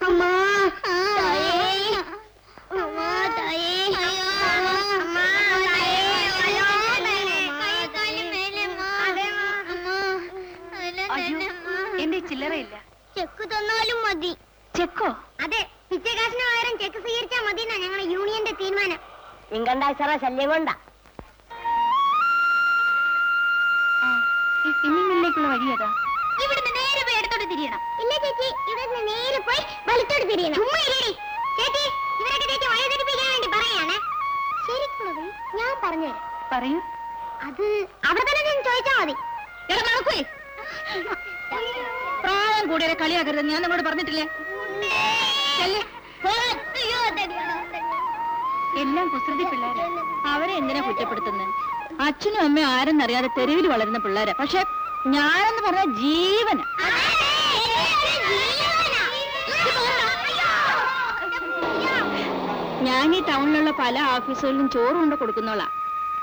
അമ്മാ എന്റെ ചില്ലറയില്ല. ചെക്ക് തന്നാലും മതി. ചെക്കോ? അതെ, പിച്ചക്കാശിന് പകരം ചെക്ക് സ്വീകരിച്ചാൽ മതി എന്നാ ഞങ്ങളുടെ യൂണിയന്റെ തീരുമാനം. ഇൻകണ്ടാഴ്ച ശല്യം കൊണ്ടാ. ഇന്നിലേക്കുള്ള വഴി ഏതാ? ഇവിടുന്ന് നേരെ പോയി ഇടത്തോട്ട് തിരിയണം. ഇല്ല ചേച്ചി, ഇവിടുന്ന് നേരെ പോയി വലത്തോട്ട് തിരിയണം. ചുമ്മാ ഇല്ലേ ചേച്ചി, ഇവരൊക്കെ ചേച്ചി വഴി തിരിപ്പിക്കാൻ വേണ്ടി പറയാണ്. ശരിക്കുള്ളത് ഞാൻ പറഞ്ഞുതരാം. പറയൂ. അത് അവിടെ തന്നെ ഞാൻ ചോദിച്ചാ മതി. പ്രായം കൂടിയവരെ കളിയാക്കരുത്. ഞാൻ നിങ്ങളോട് പറഞ്ഞിട്ടില്ലേ? എല്ലാം കുസൃതി പിള്ളേരെ. അവരെ എന്തിനാ കുറ്റപ്പെടുത്തുന്നത്? അച്ഛനും അമ്മയും ആരെന്നറിയാതെ തെരുവിൽ വളരുന്ന പിള്ളേരെ. പക്ഷെ ഞാനെന്ന് പറഞ്ഞ ജീവന. ഞാൻ ഈ ടൗണിലുള്ള പല ഓഫീസുകളിലും ചോറ് കൊണ്ട് കൊടുക്കുന്നോളാ.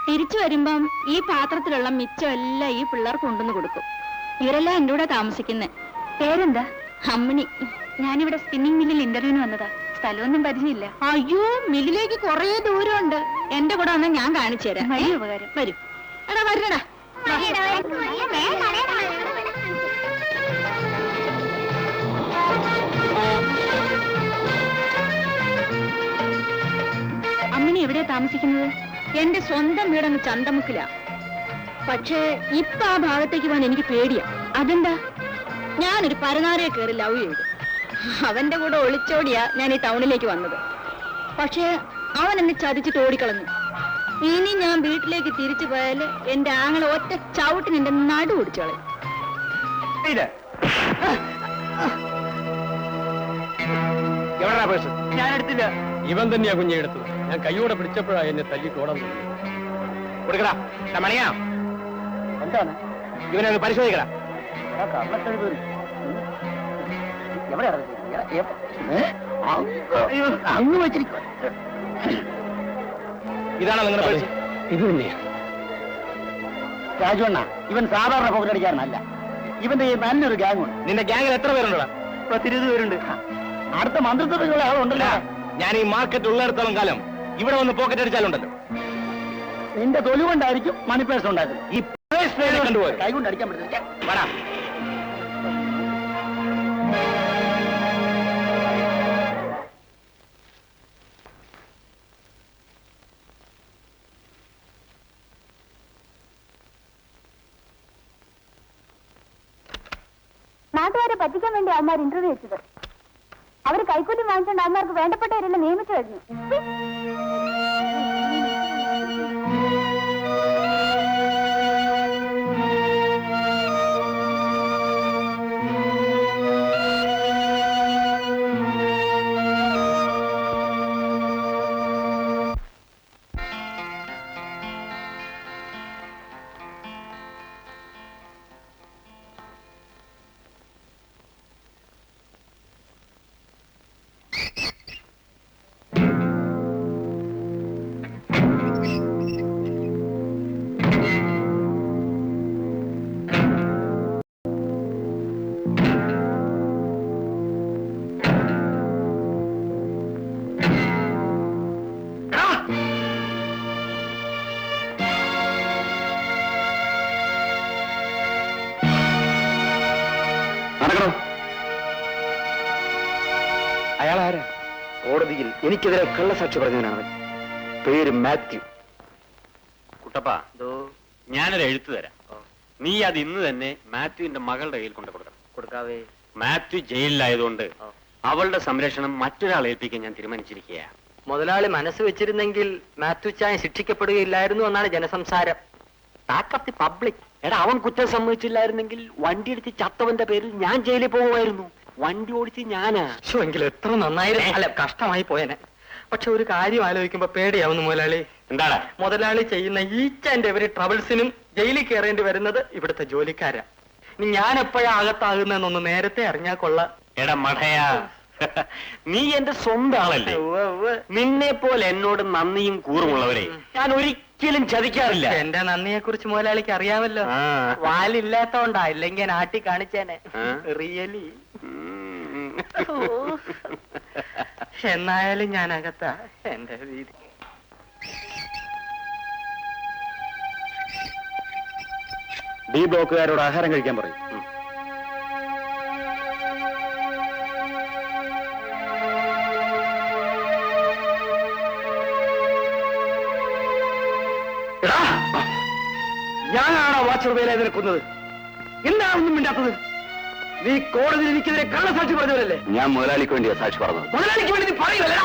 തിരിച്ചു വരുമ്പം ഈ പാത്രത്തിലുള്ള മിച്ചം എല്ലാം ഈ പിള്ളേർക്ക് കൊണ്ടുവന്ന് കൊടുക്കും. ഇവരെല്ലാം എന്റെ കൂടെ താമസിക്കുന്നത്. പേരെന്താ? അമ്മിണി. ഞാനിവിടെ സ്പിന്നിങ് മില്ലിൽ ഇന്റർവ്യൂവിന് വന്നതാ. സ്ഥലമൊന്നും പരിചയമില്ല. അയ്യോ, മില്ലിലേക്ക് കുറേ ദൂരമുണ്ട്. എന്റെ കൂടെ വന്നാൽ ഞാൻ കാണിച്ചു തരാം. വലിയ ഉപകാരം. വരും. എടാ വരണടാ. അമ്മിണി എവിടെയാ താമസിക്കുന്നത്? എന്റെ സ്വന്തം വീടങ്ങ് ചന്തമുക്കിലാ. പക്ഷേ ഇപ്പൊ ആ ഭാഗത്തേക്ക് പോകാൻ എനിക്ക് പേടിയാ. അതെന്താ? ഞാനൊരു പരനാരയെ കയറി ലവ് ചെയ്തു. അവന്റെ കൂടെ ഒളിച്ചോടിയാ ഞാൻ ഈ ടൗണിലേക്ക് വന്നത്. പക്ഷേ അവൻ എന്നെ ചതിച്ചിട്ട് ഓടിക്കളഞ്ഞു. ഇനി ഞാൻ വീട്ടിലേക്ക് തിരിച്ചു പോയാല് എന്റെ ആങ്ങളെ ഒറ്റ ചവിട്ടിന് എന്റെ നടു ഓടിച്ചോളെ. ഞാൻ എടുത്തില്ല. ഇവൻ തന്നെയാ കുഞ്ഞെ എടുത്തത്. ഞാൻ കൈയോടെ പിടിച്ചപ്പോഴാ എന്നെ തല്ലിട്ട് ഓടാൻ കൊടുക്കടാ മണിയാ. എന്താണ് ഇവനെ ഒന്ന് പരിശോധിക്കടാ. അങ്ങ് വെച്ചിരിക്കും. ഇതാണോ നിങ്ങളുടെ പേഴ്സ്? ഇത് തന്നെയാ. രാജുവണ്ണ, ഇവൻ സാധാരണ പോക്കറ്റടിക്കാരനല്ല. ഇവന്റെ ഈ നല്ലൊരു ഗ്യാങ് ഉണ്ട്. നിന്റെ ഗ്യാങ്ങിൽ എത്ര പേരുണ്ടോ? 10-20 പേരുണ്ട്. അടുത്ത മന്ത്രിത്വത്തിലുള്ള ആളുണ്ടല്ലോ. ഞാൻ ഈ മാർക്കറ്റ് ഉള്ളിടത്തോളം കാലം ഇവിടെ വന്ന് പോക്കറ്റ് അടിച്ചാലുണ്ടല്ലോ. നിന്റെ തൊലി കൊണ്ടായിരിക്കും മണി പേഴ്സ് ഉണ്ടാക്കുന്നത്. ഈ പേഴ്സ് കണ്ടുപോയി കൈ കൊണ്ട് അടിക്കാൻ പറ്റില്ല. നാട്ടുകാരെ പറ്റിക്കാൻ വേണ്ടി അവന്മാർ ഇന്റർവ്യൂ വെച്ചത്. അവർ കൈക്കൂലി വാങ്ങിച്ചുകൊണ്ട് അവന്മാർക്ക് വേണ്ടപ്പെട്ടവരെല്ലാം നിയമിച്ചു കഴിഞ്ഞു. അയാളാരാ? കോടതിയിൽ എനിക്കെതിരെ കള്ളസാക്ഷി പറഞ്ഞവനാണ്. പേര് മാത്യു. കുട്ടപ്പ, ഞാനൊരു എഴുത്ത് തരാം. നീ അത് ഇന്ന് തന്നെ മാത്യുവിന്റെ മകളുടെ കയ്യിൽ കൊണ്ട് കൊടുക്കണം. കൊടുക്കാവേ. മാത്യു ജയിലിലായതുകൊണ്ട് അവളുടെ സംരക്ഷണം മറ്റൊരാളെ ഏൽപ്പിക്കാൻ ഞാൻ തീരുമാനിച്ചിരിക്കുകയാണ്. മുതലാളി മനസ്സ് വെച്ചിരുന്നെങ്കിൽ മാത്യു ചായ ശിക്ഷിക്കപ്പെടുകയില്ലായിരുന്നു എന്നാണ് ജനസംസാരം. താക്കത്തി പബ്ലിക്. എടാ, അവൻ കുറ്റം സമ്മതിച്ചില്ലായിരുന്നെങ്കിൽ വണ്ടി എടുത്ത് ചത്തവന്റെ പേരിൽ ഞാൻ ജയിലിൽ പോകുമായിരുന്നു. വണ്ടി ഓടിച്ച് ഞാനാ. എങ്കിൽ എത്ര നന്നായിരുന്നു. അല്ല, കഷ്ടമായി പോയനെ. പക്ഷെ ഒരു കാര്യം ആലോചിക്കുമ്പോ പേടിയാവുന്നു മുതലാളി. എന്താണ്? മുതലാളി ചെയ്യുന്ന ഈച്ച് ആൻഡ് എവരി ട്രബിൾസിനും ജയിലിൽ കയറേണ്ടി വരുന്നത് ഇവിടുത്തെ ജോലിക്കാരാ. ഇനി ഞാൻ എപ്പോഴാ അകത്താകുന്നതെന്നൊന്ന് നേരത്തെ അറിഞ്ഞാൽ കൊള്ളാം. എടാ മഠയാ, നീ എന്റെ സ്വന്തം ആളല്ലേ. നിന്നെ പോലെ എന്നോട് നന്ദിയും കൂറുമുള്ളവരെ ഞാൻ ഒരിക്കലും ചതിക്കാറില്ല. എന്റെ നന്ദിയെ കുറിച്ച് മുതലാളിക്ക് അറിയാമല്ലോ. വാലില്ലാത്തോണ്ടാ, ഇല്ലെങ്കിൽ ഞാൻ ആട്ടി കാണിച്ചേനെ. റിയലി. എന്നായാലും ഞാൻ അകത്താ. എന്റെ വീതി. ഡി ബ്ലോക്കുകാരോട് ആഹാരം കഴിക്കാൻ പറയും. ഞാനാണോ വാച്ചർ വേല നിൽക്കുന്നത്? എന്താണെന്നും മിണ്ടാത്തത്? നീ കോടതിയിൽ എനിക്കെതിരെ കള്ളസാക്ഷി പറഞ്ഞവരല്ലേ? ഞാൻ മുതലാളിക്ക് വേണ്ടിയാ സാക്ഷി പറഞ്ഞത്. മുതലാളിക്ക് വേണ്ടി നീ പറയുമല്ലോ.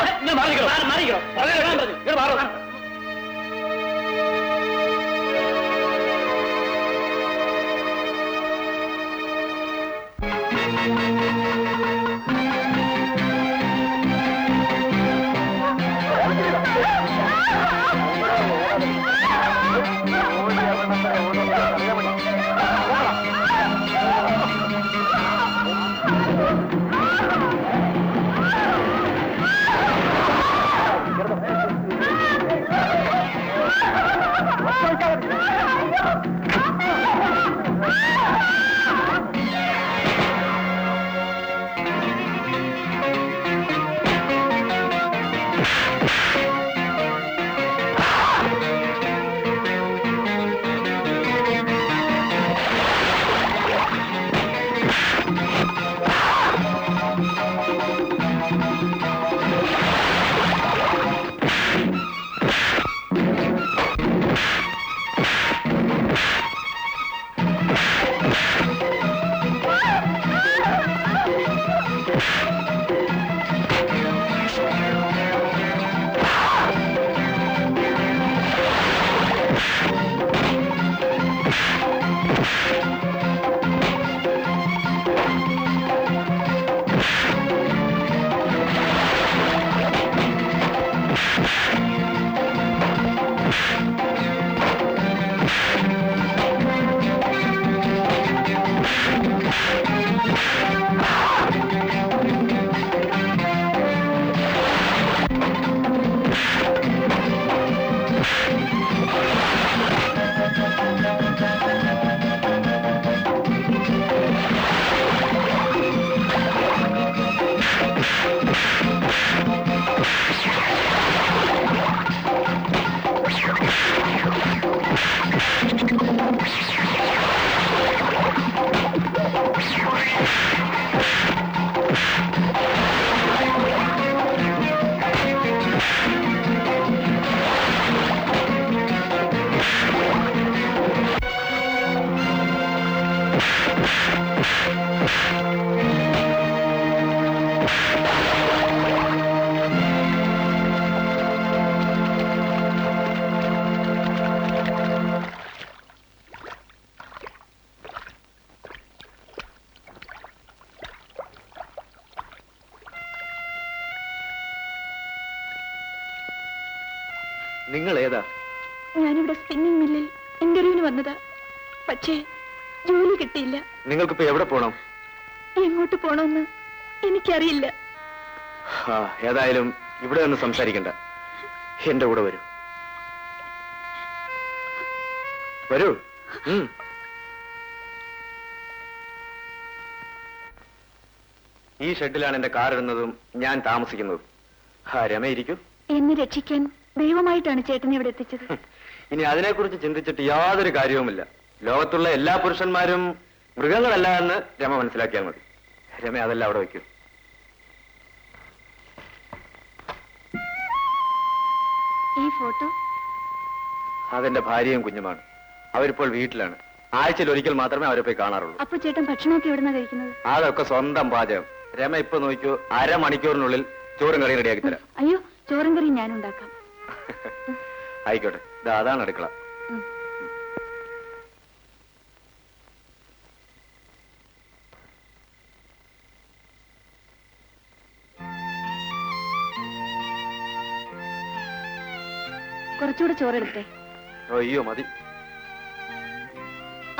നിങ്ങൾ ഏതാ? ഞാനിവിടെ സ്പിന്നിങ് മില്ലിൽ ഇന്റർവ്യൂവിന് വന്നതാ. പക്ഷേ ജോലി കിട്ടിയില്ല. നിങ്ങൾക്കിപ്പോ എവിടെ പോണം? എങ്ങോട്ട് പോണമെന്ന് എനിക്കറിയില്ല. ഏതായാലും ഇവിടെ ഒന്ന് സംസാരിക്കണ്ട. എന്റെ കൂടെ വരൂ. വരൂ. ഈ ഷെഡിലാണ് എന്റെ കാർ ഇടുന്നതും ഞാൻ താമസിക്കുന്നതും. രമ ഇരിക്കൂ. എന്നെ രക്ഷിക്കാൻ ദൈവമായിട്ടാണ് ചേട്ടനെ ഇവിടെ എത്തിച്ചത്. ഇനി അതിനെക്കുറിച്ച് ചിന്തിച്ചിട്ട് യാതൊരു കാര്യവുമില്ല. ലോകത്തുള്ള എല്ലാ പുരുഷന്മാരും മൃഗങ്ങളല്ല എന്ന് രമ മനസ്സിലാക്കിയാൽ മതി. രമ അതെല്ലാം അവിടെ വയ്ക്കൂ. ഈ ഫോട്ടോ അതെന്റെ ഭാര്യയും കുഞ്ഞുമാണ്. അവരിപ്പോൾ വീട്ടിലാണ്. ആഴ്ചയിൽ ഒരിക്കൽ മാത്രമേ അവരെ പോയി കാണാറുള്ളൂ. അപ്പൊ ചേട്ടൻ ഭക്ഷണമൊക്കെ എവിടുന്നാ കഴിക്കുന്നത്? അതൊക്കെ സ്വന്തം പാചകം. രമ ഇപ്പൊ നോക്കൂ, അരമണിക്കൂറിനുള്ളിൽ ചോറും കറിയും റെഡിയാക്കി തരാം. അയ്യോ, ചോറും കറിയും ഞാൻ ഉണ്ടാക്കാം. ആയിക്കോട്ടെ. അതാണ് അടുക്കള. കുറച്ചുകൂടെ ചോറെടുത്തേ. അയ്യോ മതി.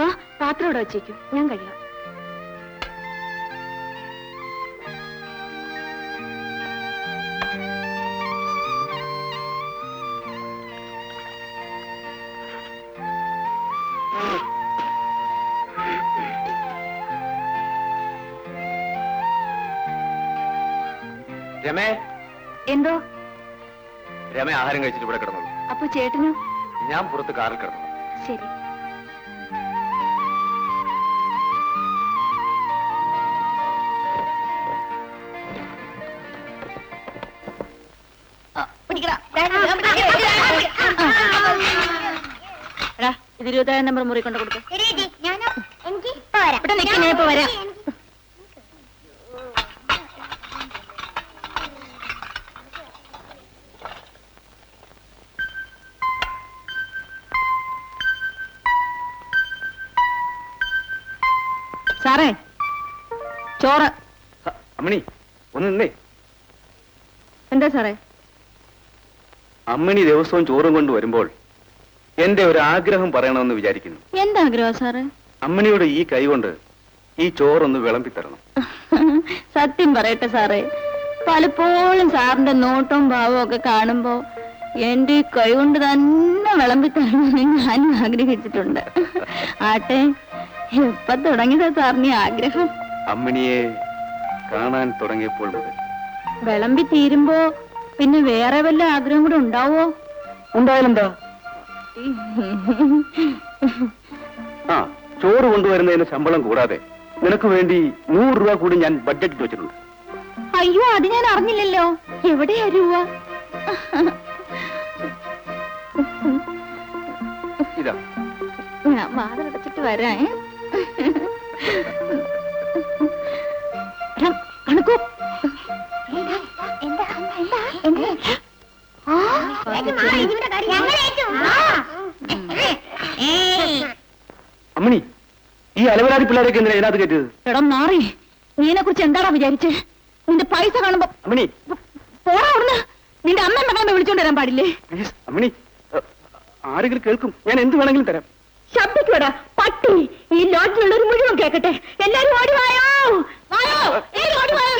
ആ പാത്രം ഇവിടെ വെച്ചേക്കൂ, ഞാൻ കഴിയാം. രമേ. എന്തോ? രമ ആഹാരം കഴിച്ചിട്ട് ഇവിടെ കിടന്നുള്ളൂ. അപ്പൊ ചേട്ടനോ? ഞാൻ പുറത്ത് കാറിൽ കിടന്നു. ശരി. ഇത് 20 നമ്പർ മുറി കൊണ്ട് കൊടുക്കും. ഇവിടെ നിൽക്കി, ഞാൻ ഇപ്പൊ വരാം. സാറേ, ചോറ്. അമ്മണി ഒന്ന് നിന്നേ. എന്താ സാറേ? അമ്മണി ദിവസവും ചോറും കൊണ്ട് വരുമ്പോൾ എന്റെ ഒരു ആഗ്രഹം പറയണമെന്ന് വിചാരിക്കുന്നു. എന്താഗ്രഹം സാറേ? അമ്മണിയോട് ഈ കൈ കൊണ്ട് ഈ ചോറൊന്ന് വിളമ്പിത്തരണം. സത്യം പറയട്ടെ സാറേ, പലപ്പോഴും സാറിന്റെ നോട്ടവും ഭാവവും ഒക്കെ കാണുമ്പോ എന്റെ ഈ കൈ കൊണ്ട് തന്നെ വിളമ്പിത്തരണമെന്ന് ഞാനും ആഗ്രഹിച്ചിട്ടുണ്ട്. ആട്ടെ, എപ്പ തുടങ്ങിയതാ സാറിന് ആഗ്രഹം? അമ്മിണിയെ കാണാൻ തുടങ്ങിയപ്പോൾ മുതൽ. വിളമ്പി തീരുമ്പോ പിന്നെ വേറെ വല്ല ആഗ്രഹം കൂടെ ഉണ്ടാവോ? ഉണ്ടായാലെന്താ? ആ, ചോറ് കൊണ്ടുവരുന്നതിന് ശമ്പളം കൂടാതെ നിനക്ക് വേണ്ടി 100 രൂപ കൂടി ഞാൻ ബഡ്ജറ്റ് വെച്ചിട്ടുണ്ട്. അയ്യോ, അത് ഞാൻ അറിഞ്ഞില്ലല്ലോ. എവിടെയാ രൂപ? ഇതാ. ഞാൻ വാതിലടച്ചിട്ട് വരാം. കണക്കൂ. അമ്മിണി, ഈ അലവരാതി പിള്ളേരൊക്കെ എന്തിനാ ഇതിനകത്ത് കയറ്റിയത്? എടാ നാറി, നീനെ കുറിച്ച് എന്താടാ വിചാരിച്ചേ? നിന്റെ പൈസ കാണുമ്പോ അമ്മിണി പോടാ അവിടുന്ന്. നിന്റെ അമ്മ മകളെ വിളിച്ചോണ്ട് വരാൻ പാടില്ലേ? പ്ലീസ് അമ്മിണി, ആരെങ്കിലും കേൾക്കും. ഞാൻ എന്ത് വേണമെങ്കിലും തരാം. ശബ്ദിക്കൂടാ പട്ടി. ഈ ലോഡ്ജിലുള്ളവർ മുഴുവൻ കേക്കട്ടെ. എല്ലാരും ഓടി വായോ, വായോ, ഓടി വായോ.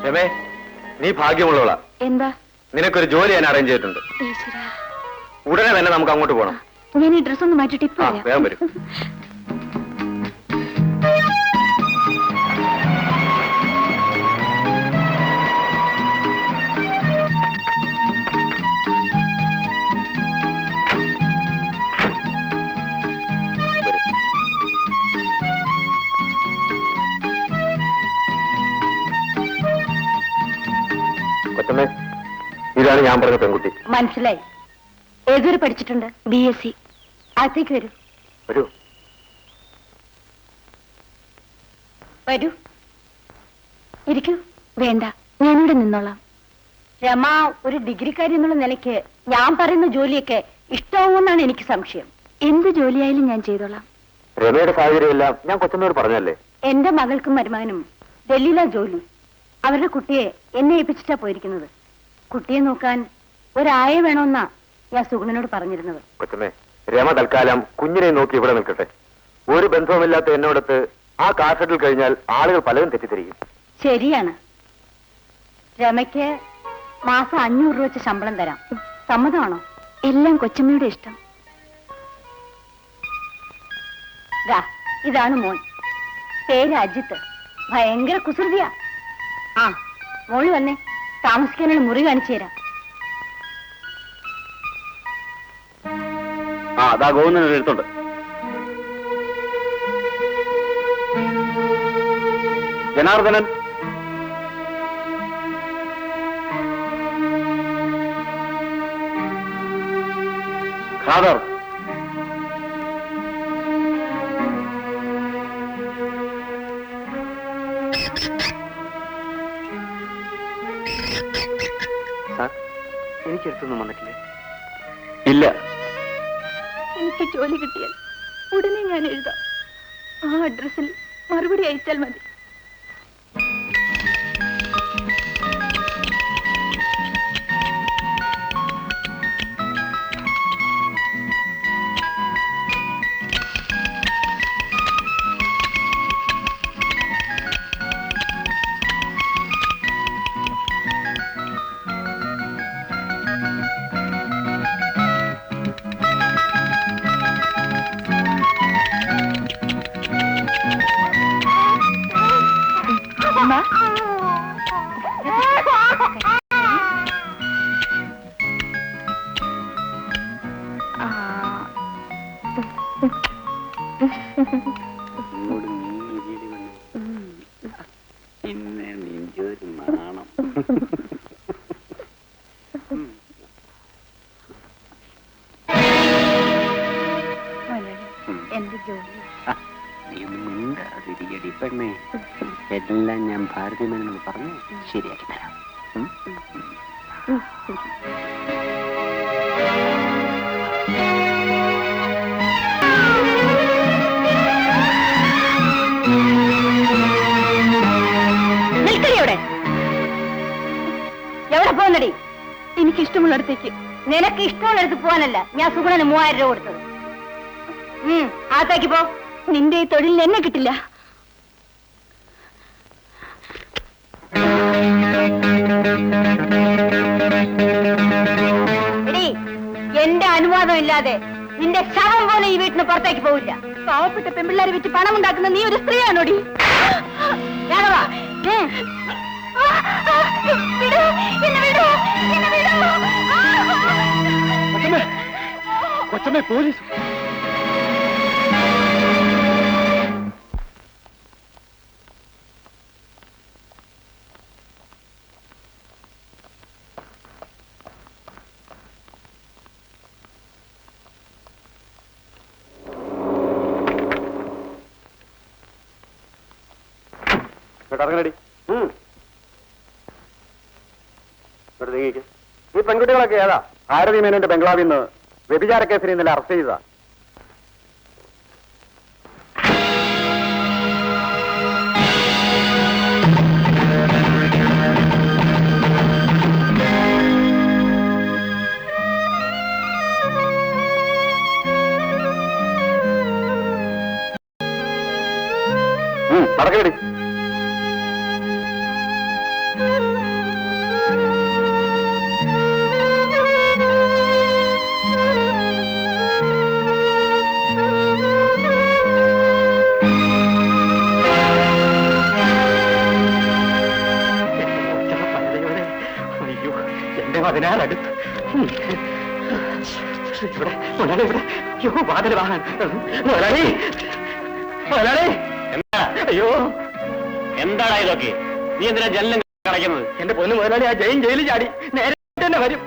രമേ, നീ ഭാഗ്യമുള്ളവളാ. എന്താ? നിനക്കൊരു ജോലി ഞാൻ അറേഞ്ച് ചെയ്തിട്ടുണ്ട്. ഉടനെ തന്നെ നമുക്ക് അങ്ങോട്ട് പോകണം. ഞാൻ ഈ ഡ്രസ് ഒന്ന് മാറ്റിട്ട് ഇപ്പൊ വരാം. വേഗം വരും. കൊച്ചമ്മേ, ഇതാണ് ഞാൻ പറഞ്ഞ പെൺകുട്ടി. മനസ്സിലായി. ഏതുവരെ പഠിച്ചിട്ടുണ്ട്? BSc. അകത്തേക്ക് വരൂ. വരൂ. വരൂ, ഇരിക്കൂ. വേണ്ട, ഞാനിവിടെ നിന്നോളാം. രമ ഒരു ഡിഗ്രിക്കാരി എന്നുള്ള നിലയ്ക്ക് ഞാൻ പറയുന്ന ജോലിയൊക്കെ ഇഷ്ടമാവുമെന്നാണ് എനിക്ക് സംശയം. എന്ത് ജോലിയായാലും ഞാൻ ചെയ്തോളാം. രമയുടെ സാഹചര്യമെല്ലാം ഞാൻ കൊച്ചമ്മയോട് പറഞ്ഞല്ലേ? എന്റെ മകൾക്കും മരുമകനും ഡൽഹിയിലാ ജോലി. അവരുടെ കുട്ടിയെ എന്നെ ഏൽപ്പിച്ചിട്ടാ പോയിരിക്കുന്നത്. കുട്ടിയെ നോക്കാൻ ഒരായ വേണമെന്നാ ഞാൻ സുഗുണനോട് പറഞ്ഞിരുന്നത്. കൊച്ചമ്മേ, രമ തൽക്കാലം കുഞ്ഞിനെ നോക്കി ഇവിടെ നിൽക്കട്ടെ. ഒരു ബന്ധവുമില്ലാത്ത എന്നോടത്ത് ആ കാസറ്റിൽ കഴിഞ്ഞാൽ ആളുകൾ പലരും തെറ്റിദ്ധരിക്കും. ശരിയാണ്. രമയ്ക്ക് മാസം 500 രൂപ വെച്ച് ശമ്പളം തരാം. സമ്മതമാണോ? എല്ലാം കൊച്ചമ്മയുടെ ഇഷ്ടം. ഇതാണ് മോൻ. പേര് അജിത്ത്. ഭയങ്കര കുസൃതിയാ. ആ, മോള് വന്നേ, താമസിക്കാനുള്ള മുറി കാണിച്ചു തരാം. അതാ ഗോവിന്ദൻ എടുത്തുണ്ട്. ജനാർദ്ദനൻ, ഖാദർ, എനിക്കെടുത്തൊന്നും വന്നിട്ടില്ലേ? ഇല്ല. എനിക്ക് ജോലി കിട്ടിയാൽ ഉടനെ ഞാൻ എഴുതാം. ആ അഡ്രസ്സിൽ മറുപടി അയച്ചാൽ മതി. പിന്നെ നെഞ്ചൊരു നാണം. എന്റെ ജോലി നീ മിണ്ടാതിരിക്കടി പെണ്ണേ. എല്ലാം ഞാൻ ഭാരതീയമെന്ന് പറഞ്ഞ് ശരിയാക്കി തരാം. നിൽക്കടിയോടെ. എവിടെ പോകുന്നടി? എനിക്ക് ഇഷ്ടമുള്ളിടത്തേക്ക്. നിനക്ക് ഇഷ്ടമുള്ളിടത്ത് പോകാനല്ല ഞാൻ സുഗുണന് 3000 രൂപ കൊടുത്തത്. അകത്തേക്ക് പോ. നിന്റെ ഈ തൊഴിലിന് എന്നെ കിട്ടില്ല. എടീ, എന്റെ അനുവാദം ഇല്ലാതെ നിന്റെ ശവം പോലെ ഈ വീട്ടിന് പുറത്തേക്ക് പോവില്ല. പാവപ്പെട്ട പെൺപിള്ളേരെ വിറ്റ് പണം ഉണ്ടാക്കുന്ന നീ ഒരു സ്ത്രീയാണോടി? കൊച്ചമ്മേ, പോലീസ്. ഇറങ്ങടി. ഈ പെൺകുട്ടികളൊക്കെ ഏതാ? ഭാരതി മേനോന്റെ ബംഗ്ലാവിൽ നിന്ന് വ്യഭിചാര കേസിൽ ഇന്നലെ അറസ്റ്റ് ചെയ്തതാ. നടക്കടി. അയ്യോ, എന്റെ അതിനാലടുത്ത് ഇവിടെ മുതലാളി, ഇവിടെ അയ്യോ വാതിൽ വാഹൻ മുതലാളി, മുതലാളി. എന്താ? അയ്യോ, എന്താടാ ഇതൊക്കെ? നീ എന്തിനാ ജനലും കളയ്ക്കുന്നത്? എന്റെ പൊന്നു മുതലാളി, ആ ജയിലിൽ ചാടി നേരെ തന്നെ വരും.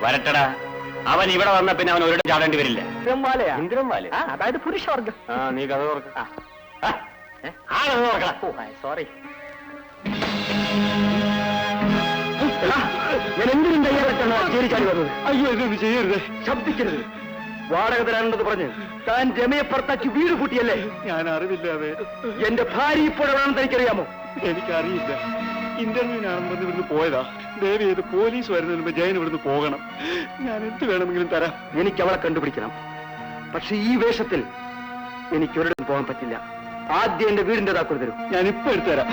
വരട്ടടാ. അവൻ ഇവിടെ വന്ന പിന്നെ അവൻ ഒരിടം ചാടേണ്ടി വരില്ല. ഇന്ദ്രം വാല അതായത് പുരുഷവർഗം. നീ കഥ തുറക്ക. ആ കഥ തുറക്കണം. സോറി. ഞാൻ എന്തിനും തയ്യാറായിട്ടാണ് ചേരി ചാടി വന്നത്. അയ്യോ ഇതൊന്നും ചെയ്യരുത്. ശബ്ദിക്കരുത്. വാടക തരാനുള്ളത് പറഞ്ഞ് താൻ രമയെ പുറത്താക്കി വീട് കൂട്ടിയല്ലേ? ഞാൻ അറിവില്ലാതെ. എന്റെ ഭാര്യ ഇപ്പോഴാണെന്ന് തനിക്കറിയാമോ? എനിക്കറിയില്ല. ഇന്റർവ്യൂവിനാണെന്ന് പറഞ്ഞ് ഇവിടുന്ന് പോയതാ. ദയവ് ചെയ്ത് പോലീസ് വരുന്നതിന് മുമ്പ് ജയൻ ഇവിടുന്ന് പോകണം. ഞാൻ എന്ത് വേണമെങ്കിലും തരാം. എനിക്ക് അവളെ കണ്ടുപിടിക്കണം. പക്ഷെ ഈ വേഷത്തിൽ എനിക്ക് ഒരിടത്തും പോകാൻ പറ്റില്ല. ആദ്യം എന്റെ വീടിന്റെ താക്കോൽ തരൂ. ഞാൻ ഇപ്പൊ എടുത്തുതരാം.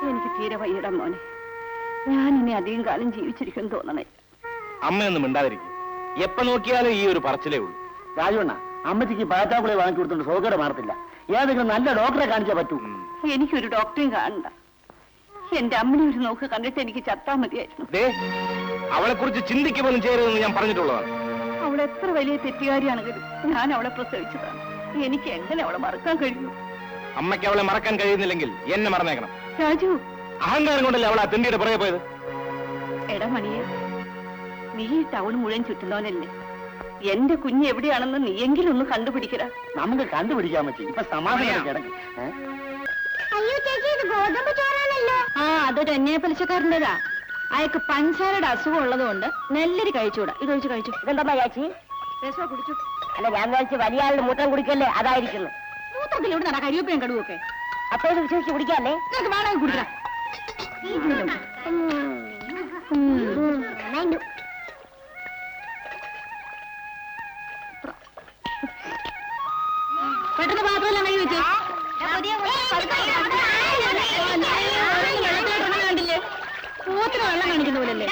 എനിക്ക് തീരെ വയ്യട മോനെ. ഞാൻ ഇനി അധികം കാലം ജീവിച്ചിരിക്കും തോന്നണേ. അമ്മയൊന്നും മിണ്ടാതിരിക്കും. എപ്പോ നോക്കിയാലും ഈ ഒരു പറച്ചിലേ ഉള്ളൂ. രാജവണ്ണ, അമ്മച്ചിക്ക് പാറ്റാക്കുളി വാങ്ങി കൊടുത്തോണ്ട് സൗകര്യം മാറത്തില്ല. ഏതെങ്കിലും നല്ല ഡോക്ടറെ കാണിച്ചാൽ പറ്റൂ. എനിക്കൊരു ഡോക്ടറെയും കാണണ്ട. എന്റെ അമ്മനെ ഒരു നോക്ക് കണ്ടിട്ട് എനിക്ക് ചത്താ മതിയായിരുന്നു. അവളെ കുറിച്ച് ചിന്തിക്കുക പോലും ചെയ്യരുതെന്ന് ഞാൻ പറഞ്ഞിട്ടുള്ളതാണ്. അവൾ എത്ര വലിയ തെറ്റുകാരിയാണെങ്കിലും ഞാൻ അവളെ പ്രസവിച്ചതാണ്. എനിക്ക് എങ്ങനെ അവളെ മറക്കാൻ കഴിയും? അമ്മയ്ക്ക് അവളെ മറക്കാൻ കഴിയുന്നില്ലെങ്കിൽ എന്നെ മറന്നേക്കണം. രാജു, അഹങ്കാരം കൊണ്ടല്ലേ അവൾ ആ തെണ്ടിയുടെ പുറകെ പോയത്. എടാ മണിയെ, നീ ഈ ടൗൺ മുഴുവൻ ചുറ്റുന്നവനല്ലേ? എന്റെ കുഞ്ഞ് എവിടെയാണെന്ന് നീയെങ്കിലും ഒന്ന് കണ്ടുപിടിക്കടാ. നമുക്ക് കണ്ടുപിടിക്കാൻ പറ്റും. ഇപ്പൊ സമാധാനം കിടക്കും. അയ്യോ ചേച്ചി, ഇത് ഗോതമ്പ് ചോറാണല്ലോ. ആ, അതൊരു അന്യായ പലിശക്കാരൻ്റെതാ. അയാൾക്ക് പഞ്ചസാരയുടെ അസുഖം ഉള്ളതുകൊണ്ട് നെല്ലരി കഴിച്ചുകൂടാ. ഇത് ഒഴിച്ച് കഴിച്ചു. ഇതെന്താ ചേച്ചി? രസമാ, കുടിച്ചു. അല്ല, ഞാൻ വിചാരിച്ച് വലിയ ആളിന് മൂത്രം കുടിക്കല്ലേ, അതായിരിക്കുന്നു. മൂത്രത്തിൽ ഇവിടെ നടാ കരിവേപ്പിനും കടുവൊക്കെ. അപ്പോഴും വിശ്വസിച്ച് കുടിക്കാല്ലേ? നിനക്ക് വേണമെങ്കിൽ കുടിക്കാം. പെട്ടെന്ന് പാത്രമെല്ലാം കഴുകി വെച്ചേ. കണ്ടില്ലേ, പൂത്തിന് വെള്ളം കാണിക്കുന്ന പോലല്ലേ?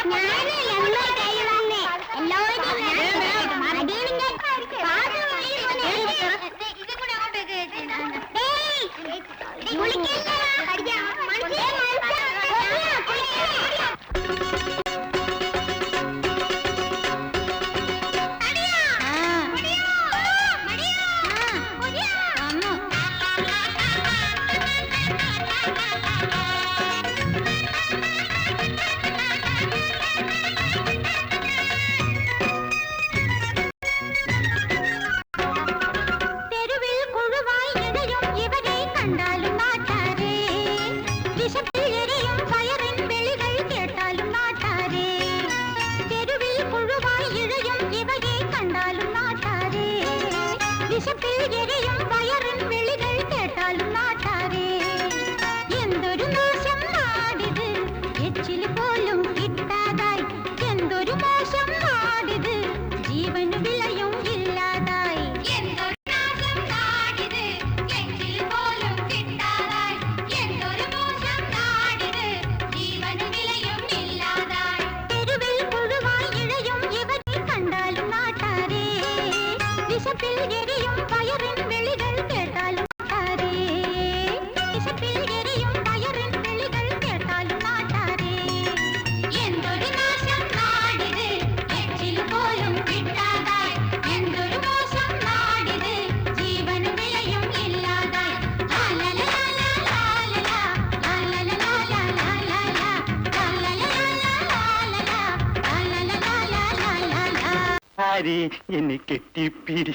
എന്നെ കെട്ടിപ്പിരി,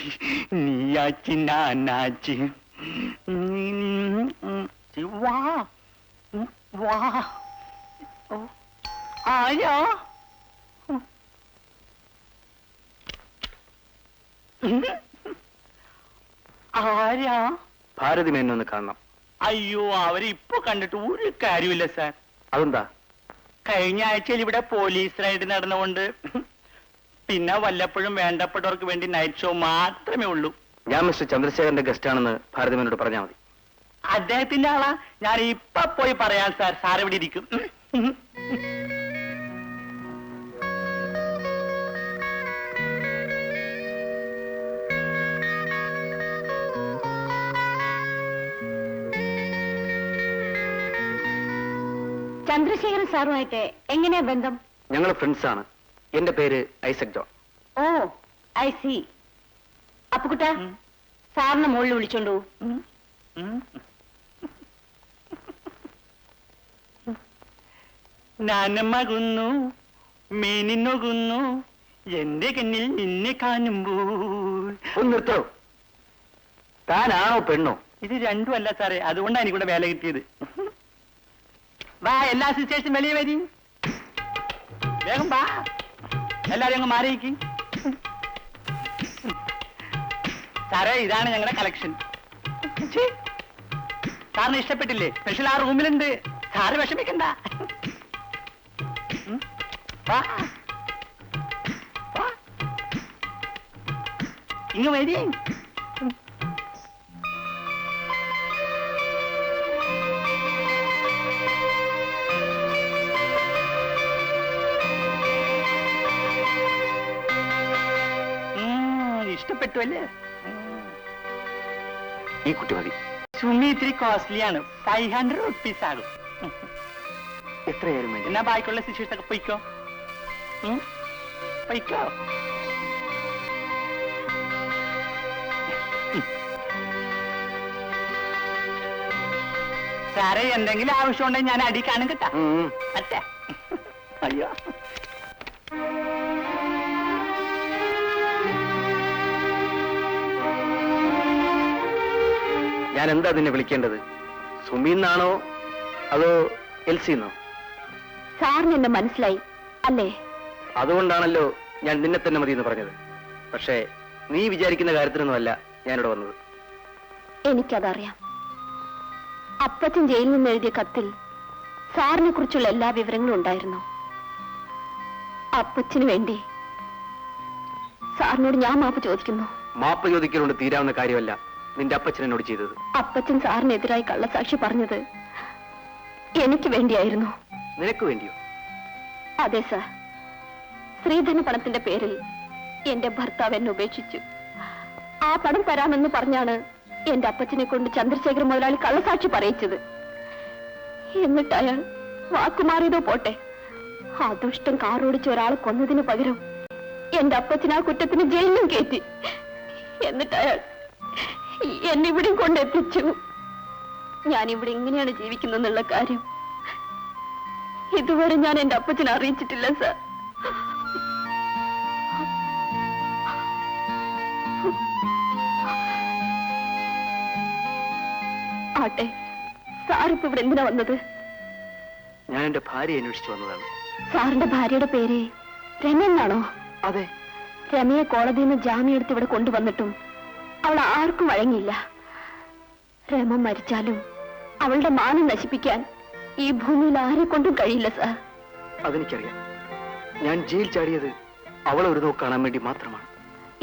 നീയാച്ചി നാനാച്ചി. വാ വാ. ആരാ? ആരാ? ഭാരതി മേനൊന്ന് കാണണം. അയ്യോ, അവരെ ഇപ്പൊ കണ്ടിട്ട് ഒരു കാര്യമില്ല സാർ. അതെന്താ? കഴിഞ്ഞ ആഴ്ചയിൽ ഇവിടെ പോലീസ് റൈഡ് നടന്നുകൊണ്ട് പിന്നെ വല്ലപ്പോഴും വേണ്ടപ്പെട്ടവർക്ക് വേണ്ടി നൈറ്റ് ഷോ മാത്രമേ ഉള്ളൂ. ഞാൻ മിസ്റ്റർ ചന്ദ്രശേഖരന്റെ ഗസ്റ്റ് ആണെന്ന് ഭാരതി മേനോട് പറഞ്ഞാൽ മതി. അദ്ദേഹത്തിന്റെ ആളാ? ഞാൻ ഇപ്പൊ പോയി പറയാം സാർ. സാർ ഇവിടെ ഇരിക്കും. ചന്ദ്രശേഖരൻ സാറുമായിട്ട് എങ്ങനെയാ ബന്ധം? ഞങ്ങൾ ഫ്രണ്ട്സ് ആണ്. എന്റെ പേര് Isaac John. Oh I see. അപ്പുകുട്ട, സാറിന് മുകളിൽ വിളിച്ചോണ്ടു. നാനമകുന്നു മേനിന്നൊകുന്നു എന്റെ കണ്ണിൽ നിന്നെ കാണുമ്പോൾ. ഒന്ന് നിർത്തോ. താനാണോ പെണ്ണോ? ഇത് രണ്ടും അല്ല സാറേ, അതുകൊണ്ടാണ് എനിക്കൂടെ വേല കിട്ടിയത്. വാ, എല്ലാ സിസ്റ്റേഴ്സും വെളിയെ വരി. വേഗം വാ, എല്ലാരും അങ്ങ് മാറിയിക്ക്. സാറേ, ഇതാണ് ഞങ്ങളുടെ കളക്ഷൻ. സാറിന് ഇഷ്ടപ്പെട്ടില്ലേ? സ്പെഷ്യൽ ആ റൂമിലുണ്ട്, സാറ് വിഷമിക്കണ്ട. വാ, വാ, ഇങ്ങ് വരി. ഇഷ്ടപ്പെട്ടു അല്ലേ? ഈ കുട്ടി മതി. സുമി ഇത്തിരി കോസ്റ്റ്ലിയാണ്, 500 റുപ്പീസ് ആകും. എത്രയായാലും വേണ്ടി. എന്നാ ബാക്കിയുള്ള സിസ്റ്റേഴ്സ് ഒക്കെ പൊയ്ക്കോ. പൊയ്ക്കോ. സാറേ, എന്തെങ്കിലും ആവശ്യമുണ്ടെങ്കിൽ ഞാൻ അടി കാണും കേട്ടാ. അച്ഛാ, അയ്യോ. ഞാൻ എന്താ നിന്നെ വിളിക്കേണ്ടത്? സുമിന്നാണോ അതോ എൽസിന്നോ? സാറിന് എന്നെ മനസ്സിലായി അല്ലേ? അതുകൊണ്ടാണല്ലോ ഞാൻ നിന്നെ തന്നെ മതി എന്ന് പറഞ്ഞത്. പക്ഷേ നീ വിചാരിക്കുന്ന കാര്യത്തിനൊന്നുമല്ല ഞാനിവിടെ വന്നത്. എനിക്കതറിയാം. അപ്പച്ചൻ ജയിലിൽ നിന്ന് എഴുതിയ കത്തിൽ സാറിനെ കുറിച്ചുള്ള എല്ലാ വിവരങ്ങളും ഉണ്ടായിരുന്നു. അപ്പച്ചന് വേണ്ടി സാറിനോട് ഞാൻ മാപ്പ് ചോദിക്കുന്നു. മാപ്പ് ചോദിക്കലുകൊണ്ട് തീരാവുന്ന കാര്യമല്ല നിന്റെ അപ്പച്ചൻ എന്നോട് ചെയ്തത്. അപ്പച്ചൻ സാറിനെതിരായി കള്ളസാക്ഷി പറഞ്ഞത് എനിക്ക് വേണ്ടിയായിരുന്നു. നിനക്ക് വേണ്ടിയോ? അതെ സാർ. ശ്രീധന പണത്തിന്റെ പേരിൽ എന്റെ ഭർത്താവ് എന്നെ ഉപേക്ഷിച്ചു. ആ പണം തരാമെന്ന് പറഞ്ഞാണ് എന്റെ അപ്പച്ചനെ കൊണ്ട് ചന്ദ്രശേഖര മുതലാളി കള്ളസാക്ഷി പറയിച്ചത്. എന്നിട്ട് അയാൾ വാക്കുമാറിയതോ പോട്ടെ, ആ ദുഷ്ടം കാറോടിച്ച് ഒരാളെ കൊന്നതിന് പകരം എന്റെ അപ്പച്ചൻ ആ കുറ്റത്തിന് ജയിലിലും കയറ്റി. എന്നിട്ട് അയാൾ എന്നിവിടെയും കൊണ്ടെത്തിച്ചു. ഞാനിവിടെ ഇങ്ങനെയാണ് ജീവിക്കുന്നെന്നുള്ള കാര്യം ഇതുവരെ ഞാൻ എന്റെ അപ്പച്ചനെ അറിയിച്ചിട്ടില്ല സാർ. ആട്ടെ, സാറിപ്പോ ഇവിടെ എന്തിനാ വന്നത്? ഞാൻ എന്റെ ഭാര്യയെ അന്വേഷിച്ചു വന്നതാണ്. സാറിന്റെ ഭാര്യയുടെ പേര് രമയെന്നാണോ? അതെ. രമയെ കോടതിയിൽ നിന്ന് ജാമ്യം എടുത്ത് ഇവിടെ കൊണ്ടുവന്നിട്ടും അവൾ ആർക്കും വഴങ്ങിയില്ല. രമ മരിച്ചാലും അവളുടെ മാനം നശിപ്പിക്കാൻ ഈ ഭൂമിയിൽ ആരെ കൊണ്ടും കഴിയില്ല സാർ. അതെനിക്കറിയാം. ഞാൻ ജയിൽ ചാടിയത് അവളെ ഒരു നോക്ക് കാണാൻ വേണ്ടി മാത്രമാണ്.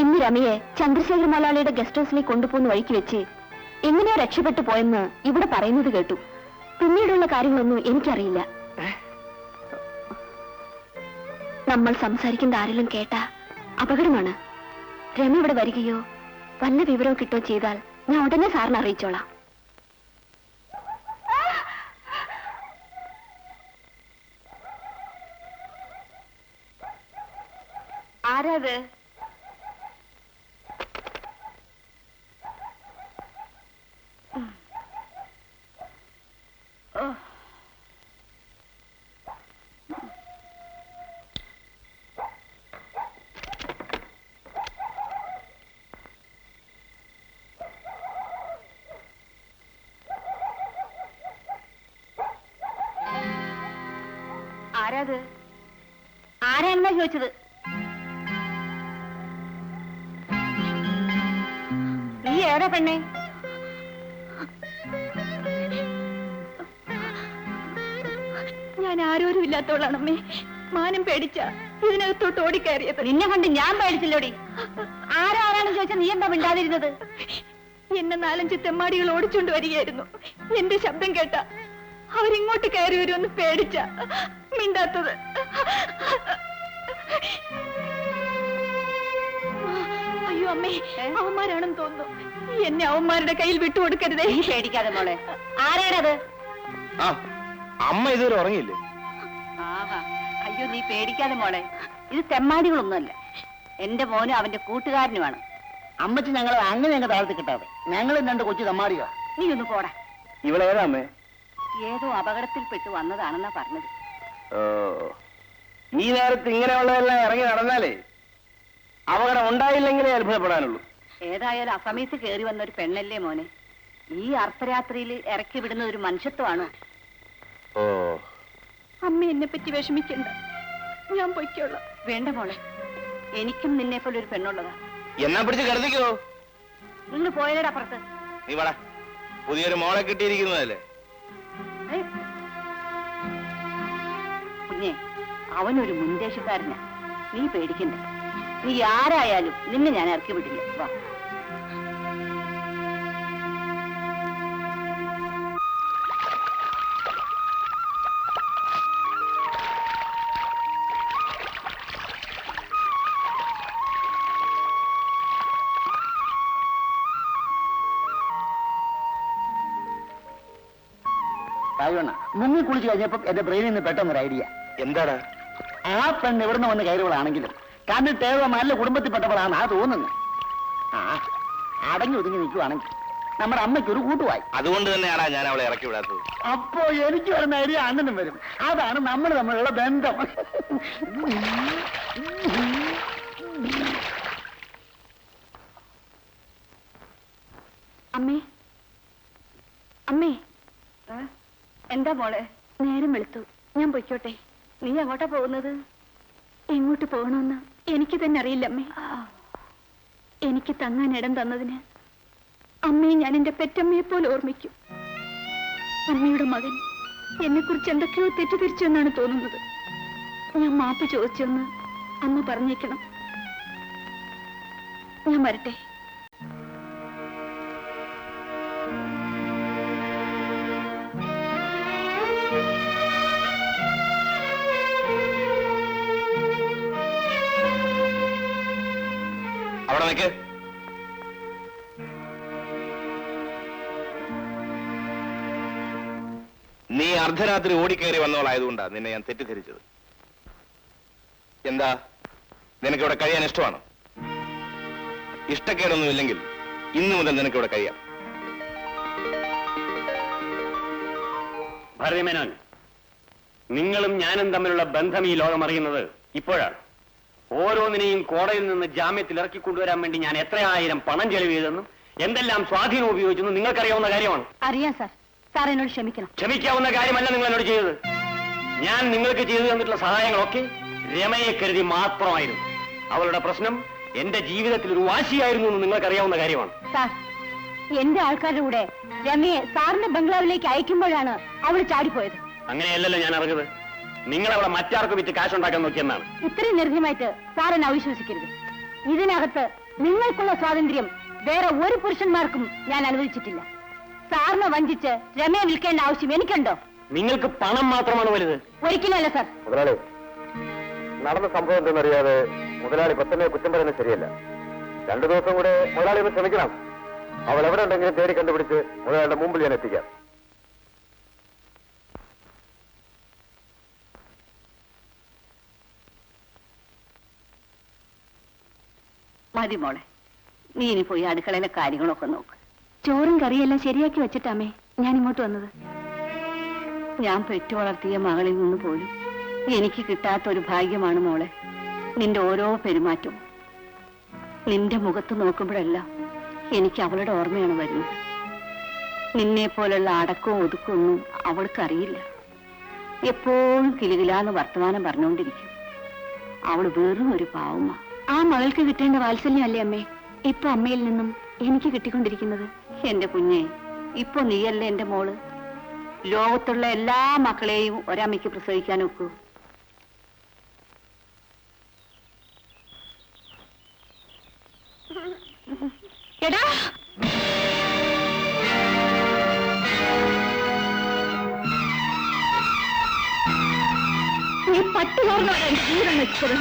ഇന്ന് രമയെ ചന്ദ്രശേഖര മുതലാളിയുടെ ഗസ്റ്റ് ഹൗസിലേക്ക് കൊണ്ടുപോകുന്ന വഴിക്ക് വെച്ച് എങ്ങനെയോ രക്ഷപ്പെട്ടു പോയെന്ന് ഇവിടെ പറയുന്നത് കേട്ടു. പിന്നീടുള്ള കാര്യങ്ങളൊന്നും എനിക്കറിയില്ല. നമ്മൾ സംസാരിക്കുന്ന ആരെങ്കിലും കേട്ടാ അപകടമാണ്. രമ ഇവിടെ വരികയോ വല്ല വിവരവും കിട്ടുകയോ ചെയ്താൽ ഞാൻ ഉടനെ സാറിനെ അറിയിച്ചോളാം. ആരാത്? ആരാത്? ആരാണെന്നാ ചോദിച്ചത്? നീ ഏതാ പെണ്ണെ? ഞാൻ ആരോരും ഇല്ലാത്തോളാണമ്മേ. മാനം പേടിച്ച ഇതിനകത്തോട്ട് ഓടിക്കയറിയത്. നിന്നെ കണ്ട് ഞാൻ പേടിച്ചില്ലോടി. ആരാണെന്ന് ചോദിച്ചാൽ നീ എന്താ മിണ്ടാതിരുന്നത്? എന്നെ 4-5 തെമ്മാടികൾ ഓടിച്ചുകൊണ്ട് വരികയായിരുന്നു. എന്റെ ശബ്ദം കേട്ട അവരിങ്ങോട്ട് കയറി വരുമെന്ന് പേടിച്ച മിണ്ടാത്തത്. അയ്യോ അമ്മേ, അവന്മാരാണെന്ന് തോന്നുന്നു. എന്നെ അവന്മാരുടെ കയ്യിൽ വിട്ടുകൊടുക്കരുതേ. പേടിക്കാതെ മോളെ. ആരാണത്? അമ്മ ഇതുവരെ ഉറങ്ങിയില്ലേ? അയ്യോ, നീ പേടിക്കാതെ മോളെ. ഇത് തെമ്മാടികളൊന്നുമല്ല. എന്റെ മോനും അവന്റെ കൂട്ടുകാരനുമാണ്. അമ്മച്ചി ഞങ്ങളെ അങ്ങനെ അങ്ങ് താഴ്ത്തി കിട്ടാതെ ഞങ്ങളും രണ്ട് കൊച്ചു തമ്മാടിയോ. നീ ഒന്ന് പോടാ. ഇവളേതാ അമ്മേ? ഏതോ അപകടത്തിൽപ്പെട്ടു വന്നതാണെന്നാ പറഞ്ഞത്. ഓ, ഈ നേരത്ത് ഇങ്ങനെയുള്ളതെല്ലാം ഇറങ്ങി നടന്നാലേ അപകടം ഉണ്ടായില്ലെങ്കിലേ അത്ഭുതപ്പെടാനുള്ളൂ. ഏതായാലും അസമയത്ത് കയറി വന്ന ഒരു പെണ്ണല്ലേ മോനെ. ഈ അർദ്ധരാത്രിയിൽ ഇറക്കി വിടുന്ന ഒരു മനുഷ്യത്വമാണോ? ഓ, അമ്മ എന്നെ പറ്റി വിഷമിക്കണ്ട, ഞാൻ പൊയ്ക്കോളാം. വേണ്ട മോളെ, എനിക്കും നിന്നെ പോലെ ഒരു പെണ്ണുള്ളതാ. എന്നാ പിടിച്ച് കരുതിക്കോ. നിങ്ങൾ പോയയുടെ അപ്പുറത്ത്. നീ വേടാ, പുതിയൊരു മോളെ കിട്ടിയിരിക്കുന്നതല്ലേ. കുഞ്ഞെ, അവനൊരു മുൻദേശക്കാരനാ, നീ പേടിക്കണ്ട. നീ ആരായാലും നിന്നെ ഞാൻ ഇറക്കി വിടില്ല. വാ. മുങ്ങി കുളിച്ച് കഴിഞ്ഞപ്പോ എന്റെ ബ്രെയിനിൽ നിന്ന് പെട്ടെന്നൊരു ഐഡിയ. എന്താടാ? ആ പെണ്ണ് എവിടുന്ന് വന്ന് കയറുകളാണെങ്കിലും കണ്ടിട്ട് ഏതോ നല്ല കുടുംബത്തിൽപ്പെട്ടവളാണ് ആ തോന്നുന്നത്. ആ അടങ്ങി ഒതുങ്ങി നിൽക്കുവാണെങ്കിൽ നമ്മുടെ അമ്മയ്ക്ക് ഒരു കൂട്ടുവായി. അതുകൊണ്ട് തന്നെയാണാ ഞാൻ അവളെ ഇറക്കി വിടാത്തത്. അപ്പോ എനിക്ക് വരുന്ന ഐഡിയ അണ്ണനും വരും. അതാണ് നമ്മൾ തമ്മിലുള്ള ബന്ധം. അമ്മേ, അമ്മേ. എന്താ മോളെ? നേരം വെളുത്തു, ഞാൻ പൊയ്ക്കോട്ടെ. നീ എങ്ങോട്ടാ പോകുന്നത്? എങ്ങോട്ട് പോകണമെന്ന് എനിക്ക് തന്നെ അറിയില്ല അമ്മേ. എനിക്ക് തങ്ങാൻ ഇടം തന്നതിന് അമ്മയെ ഞാൻ എന്റെ പെറ്റമ്മയെ പോലെ ഓർമ്മിക്കും. അമ്മയുടെ മകൻ എന്നെ കുറിച്ച് എന്തൊക്കെയോ തെറ്റിദ്ധരിച്ചെന്നാണ് തോന്നുന്നത്. ഞാൻ മാപ്പ് ചോദിച്ചെന്ന് അമ്മ പറഞ്ഞേക്കണം. ഞാൻ വരട്ടെ. അവിടെ നിൽക്ക്. നീ അർദ്ധരാത്രി ഓടിക്കയറി വന്നവളായതുകൊണ്ടാ നിന്നെ ഞാൻ തെറ്റിദ്ധരിച്ചത്. എന്താ, നിനക്കിവിടെ കഴിയാൻ ഇഷ്ടമാണോ? ഇഷ്ടക്കേടൊന്നും ഇല്ലെങ്കിൽ ഇന്നു മുതൽ നിനക്കിവിടെ കഴിയാം. ഭരതമേനോൻ, നിങ്ങളും ഞാനും തമ്മിലുള്ള ബന്ധം ഈ ലോകം അറിയുന്നത് ഇപ്പോഴാണ്. ഓരോന്നിനെയും കോടതിയിൽ നിന്ന് ജാമ്യത്തിൽ ഇറക്കി കൊണ്ടുവരാൻ വേണ്ടി ഞാൻ എത്രയായിരം പണം ചെലവ് ചെയ്തെന്നും എന്തെല്ലാം സ്വാധീനം ഉപയോഗിച്ചെന്നും നിങ്ങൾക്കറിയാവുന്ന കാര്യമാണ്. അറിയാം സാർ. സാർ എന്നോട് ക്ഷമിക്കണം. ക്ഷമിക്കാവുന്ന കാര്യമല്ല നിങ്ങൾ എന്നോട് ചെയ്തത്. ഞാൻ നിങ്ങൾക്ക് ചെയ്തു തന്നിട്ടുള്ള സഹായങ്ങളൊക്കെ രമയെ കരുതി മാത്രമായിരുന്നു. അവളുടെ പ്രശ്നം എന്റെ ജീവിതത്തിൽ ഒരു വാശിയായിരുന്നു എന്ന് നിങ്ങൾക്കറിയാവുന്ന കാര്യമാണ്. സാർ, എന്റെ ആൾക്കാരുടെ കൂടെ രമയെ സാറിന്റെ ബംഗ്ലാവിലേക്ക് അയക്കുമ്പോഴാണ് അവൾ ചാടിപ്പോയത്. അങ്ങനെയല്ലല്ലോ ഞാൻ അറിഞ്ഞത്. നിങ്ങൾ അവളെ മറ്റാർക്കും വിറ്റ് കാശുണ്ടാക്കാൻ നോക്കിയെന്നാണ്. ഇത്രയും നിർഭയമായിട്ട് സാർ എന്നെ അവിശ്വസിക്കരുത്. ഇതിനകത്ത് നിങ്ങൾക്കുള്ള സ്വാതന്ത്ര്യം വേറെ ഒരു പുരുഷന്മാർക്കും ഞാൻ അനുവദിച്ചിട്ടില്ല. സാറിനെ വഞ്ചിച്ച് രമയെ വിൽക്കേണ്ട ആവശ്യം എനിക്കുണ്ടോ? നിങ്ങൾക്ക് പണം മാത്രമാണ് വലുത്. ഒരിക്കലല്ല സാർ. മുതലാളി, നടന്ന സംഭവം എന്തെന്നറിയാതെ മുതലാളി പെട്ടെന്ന് കുറ്റം പറയുന്നത് ശരിയല്ല. 2 ദിവസം കൂടെ മുതലാളി ഒന്ന് ക്ഷമിക്കണം. അവൾ എവിടെ ഉണ്ടെങ്കിലും തേടി കണ്ടുപിടിച്ച് മുതലാളിയുടെ മുമ്പിൽ ഞാൻ എത്തിക്കാം. മതി മോളെ, നീ ഇനി പോയി അടുക്കളയിലെ കാര്യങ്ങളൊക്കെ നോക്ക്. ചോറും കറിയെല്ലാം ശരിയാക്കി വെച്ചിട്ടാമേ ഞാൻ ഇങ്ങോട്ട് വന്നത്. ഞാൻ പെറ്റു വളർത്തിയ മകളിൽ നിന്ന് പോലും എനിക്ക് കിട്ടാത്തൊരു ഭാഗ്യമാണ് മോളെ നിന്റെ ഓരോ പെരുമാറ്റവും. നിന്റെ മുഖത്ത് നോക്കുമ്പോഴെല്ലാം എനിക്ക് അവളുടെ ഓർമ്മയാണ് വരുന്നത്. നിന്നെ പോലുള്ള അടക്കവും ഒതുക്കൊന്നും അവൾക്കറിയില്ല. എപ്പോഴും കിലുകിലാന്ന് വർത്തമാനം പറഞ്ഞുകൊണ്ടിരിക്കും. അവൾ വെറും ഒരു പാവമാ. ആ മകൾക്ക് കിട്ടേണ്ട വാത്സല്യമല്ലേ അമ്മേ ഇപ്പൊ അമ്മയിൽ നിന്നും എനിക്ക് കിട്ടിക്കൊണ്ടിരിക്കുന്നത്? എന്റെ കുഞ്ഞെ, ഇപ്പൊ നീയല്ലേ എന്റെ മോള്. ലോകത്തുള്ള എല്ലാ മക്കളെയും ഒരമ്മയ്ക്ക് പ്രസവിക്കാൻ ഒക്കൂ. എടാ, നീ പട്ടി കാരണമാണ് എന്റെ ജീവിതം വെച്ചത്.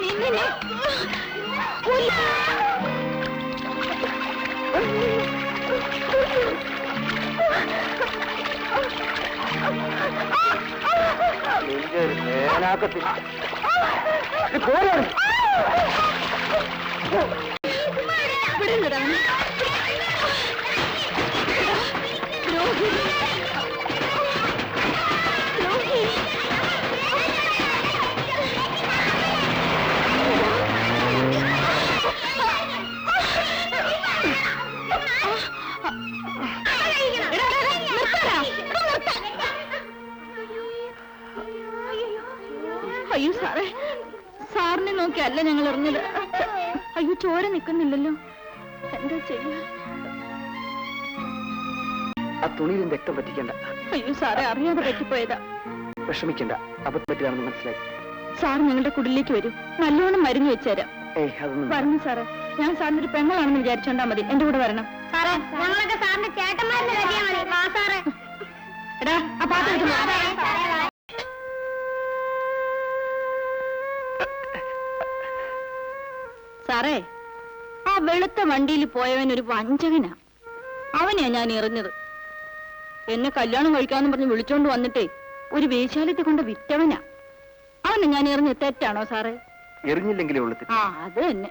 നിന്നെ ഓനാക്കത്തില്ല. ഇത് പോരാണ്. വിടുന്നടാ അവനെ. ദ്രോഹി. ദ്രോഹി. അയ്യോ സാറേ, സാറിനെ നോക്കിയല്ല ഞങ്ങൾ ഇറങ്ങിയത്. അയ്യോ ചോര നിൽക്കുന്നില്ലല്ലോ, എന്താ ചെയ്യാ? ആ തുണിയിലും രക്തം പറ്റിക്കണ്ട. അയ്യോ സാറേ, അറിയാതെ പറ്റിപ്പോയതാ. വിഷമിക്കണ്ട, അബദ്ധം പറ്റിയാണെന്ന് മനസ്സിലായി. സാർ ഞങ്ങളുടെ കുടിലേക്ക് വരൂ, നല്ലോണം മരുന്ന് വെച്ചുതരാം. അതൊന്നും വരണം സാറേ. ഞാൻ സാറിന്റെ ഒരു പെങ്ങളാണെന്ന് വിചാരിച്ചോണ്ടാ മതി, എന്റെ കൂടെ വരണം. സാറേ ഞങ്ങളൊക്കെ സാറിന്റെ ചേട്ടന്മാരെന്ന് കരുതിയാ മതി. വാ സാറേ. എടാ ആ പാത്രം എടുത്ത് വാ. സാറേ, ആ വെളുത്ത വണ്ടിയിൽ പോയവൻ ഒരു വഞ്ചകനാ. അവനെയാ ഞാൻ എറിഞ്ഞത്. എന്നെ കല്യാണം കഴിക്കാന്ന് പറഞ്ഞ് വിളിച്ചോണ്ട് വന്നിട്ടേ ഒരു വേശ്യാലയത്തെ കൊണ്ട് വിറ്റവനാ. അവനെ ഞാൻ എറിഞ്ഞത് തെറ്റാണോ സാറേ? എറിഞ്ഞില്ലെങ്കിലേ ഉള്ളു. ആ അത് തന്നെ.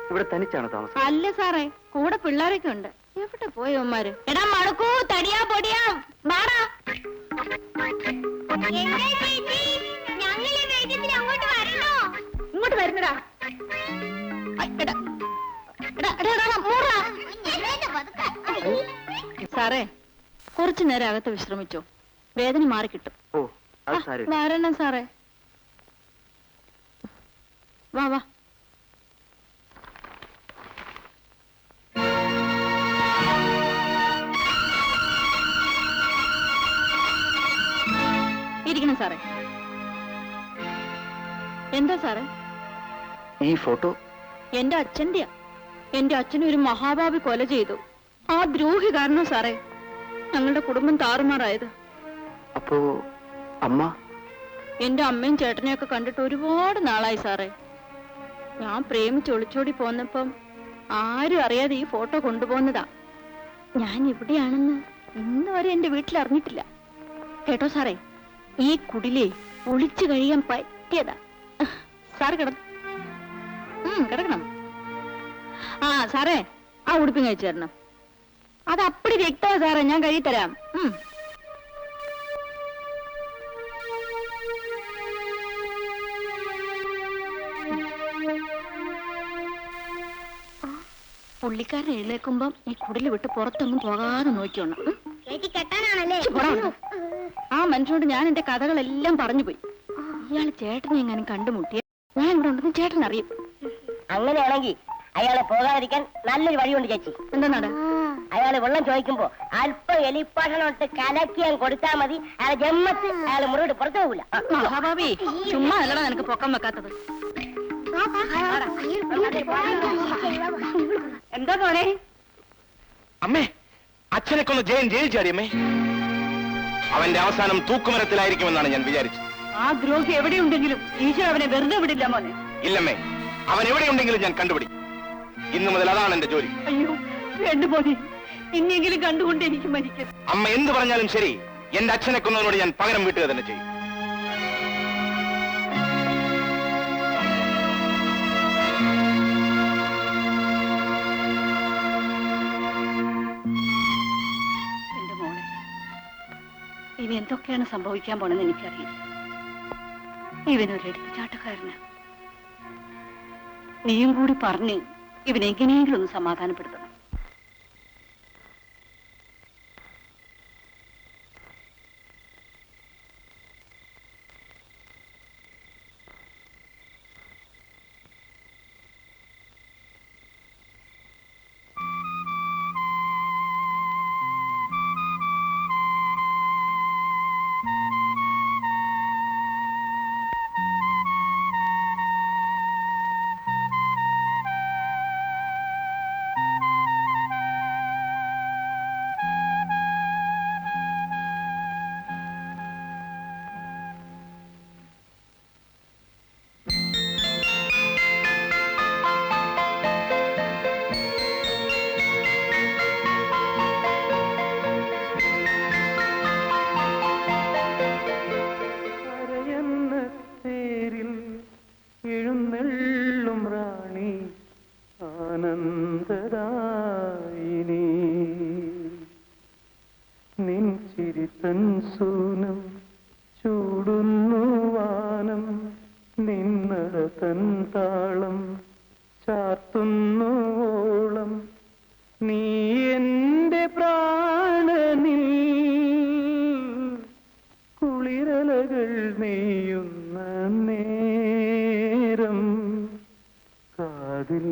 ഇവിടെ തനിച്ചാണ് താമസം? അല്ല സാറേ, കൂടെ പിള്ളേരൊക്കെ ഉണ്ട്. എവിടെ പോയവന്മാര്? എടാ മടക്കൂ, തടിയാ പൊടിയാ, വാടാ. ഇങ്ങോട്ട് വരുന്നടാ. സാറേ, കുറച്ചു നേരം അകത്ത് വിശ്രമിച്ചോ, വേദന മാറി കിട്ടും. ഓ അത് സാരമില്ല. വരണം സാറേ. വാ വാ. ഇരിക്കണം സാറേ. എന്താ സാറേ? ഈ ഫോട്ടോ എന്റെ അച്ഛന്റെയാ. എന്റെ അച്ഛനെ ഒരു മഹാഭാവി കൊല ചെയ്തു. ആ ദ്രോഹി കാരണം സാറേ ഞങ്ങളുടെ കുടുംബം താറുമാറായത്. അപ്പോ അമ്മ? എന്റെ അമ്മയും ചേട്ടനെയൊക്കെ കണ്ടിട്ട് ഒരുപാട് നാളായി സാറേ. ഞാൻ പ്രേമിച്ച് ഒളിച്ചോടി പോന്നപ്പം ആരും അറിയാതെ ഈ ഫോട്ടോ കൊണ്ടുപോകുന്നതാ. ഞാൻ ഇവിടെയാണെന്ന് ഇന്ന് വരെ എന്റെ വീട്ടിൽ അറിഞ്ഞിട്ടില്ല. കേട്ടോ സാറേ, ഈ കുടിലേ ഒളിച്ചു കഴിയാൻ പറ്റിയതാ. സാറ് കിടക്കണം. ആ സാറേ, ആ ഉടുപ്പിങ് കഴിച്ചു തരണം. അത് അപ്പടി രക്തമാ സാറേ, ഞാൻ കഴിത്തരാം. പുള്ളിക്കാരൻ എഴുന്നേക്കുമ്പം ഈ കുടില് വിട്ട് പുറത്തൊന്നും പോകാതെ നോക്കിയോണം. കെട്ടാനാണല്ലേ? ആ മനുഷ്യനോട് ഞാൻ എന്റെ കഥകളെല്ലാം പറഞ്ഞു പോയി. ഇയാള് ചേട്ടനെ എങ്ങാനും കണ്ടുമുട്ടിയ ഞാൻ ഇവിടെ ഉണ്ടെന്ന് ചേട്ടൻ അറിയും. അങ്ങനെയാണെങ്കിൽ അയാളെ പോകാതിരിക്കാൻ നല്ലൊരു വഴിയുണ്ട് ചേച്ചി. എന്താ? അയാള് വെള്ളം ചോദിക്കുമ്പോ അല്പം എലിപ്പാഷണം ഇട്ട് കലക്കിയാൻ കൊടുത്താൽ മതി. അയാളെ ജമ്മത്ത് അയാളെ മുറിവിട്ട് പുറത്തു പോകില്ല. മഹാഭാവി, ചുമ്മാ അല്ലടാ നിനക്ക് പൊക്കം വെക്കാത്തത്. എന്താ പോരെ? അമ്മേ, അച്ഛനെ കൊന്ന് ജയൻ ജയിൽ ചാടിയമ്മേ. അവന്റെ അവസാനം തൂക്കുമരത്തിലായിരിക്കുമെന്നാണ് ഞാൻ വിചാരിച്ചത്. ആ ദ്രോഹി എവിടെയുണ്ടെങ്കിലും ഈശോ അവനെ വെറുതെ വിടില്ല മോനെ. ഇല്ലമ്മേ, അവൻ എവിടെയുണ്ടെങ്കിലും ഞാൻ കണ്ടുപിടിക്കും. ഇന്നു മുതൽ അതാണ് എന്റെ ജോലി. അയ്യോ വേണ്ട മോനെ, ഇനിയെങ്കിലും കണ്ടുകൊണ്ട് എനിക്ക് മരിക്കും. അമ്മ എന്ത് പറഞ്ഞാലും ശരി, എന്റെ അച്ഛനെ കൊന്നതിനോട് ഞാൻ പകരം വീട്ടുക തന്നെ ചെയ്യും. എന്റെ മോനെ, ഇനി എന്തൊക്കെയാണ് സംഭവിക്കാൻ പോണെന്ന് എനിക്കറിയില്ല. ഇവനൊരു എടുത്തുചാട്ടക്കാരന്. നീയും കൂടി പറഞ്ഞ് ഇവനെങ്ങനെയെങ്കിലും ഒന്ന് സമാധാനപ്പെടുത്തണം. നടതൻ താളം ചാർത്തുന്നോളം നീ എന്റെ പ്രാണനിൽ കുളിരലകൾ നെയ്യുന്ന നേരം കാതിൽ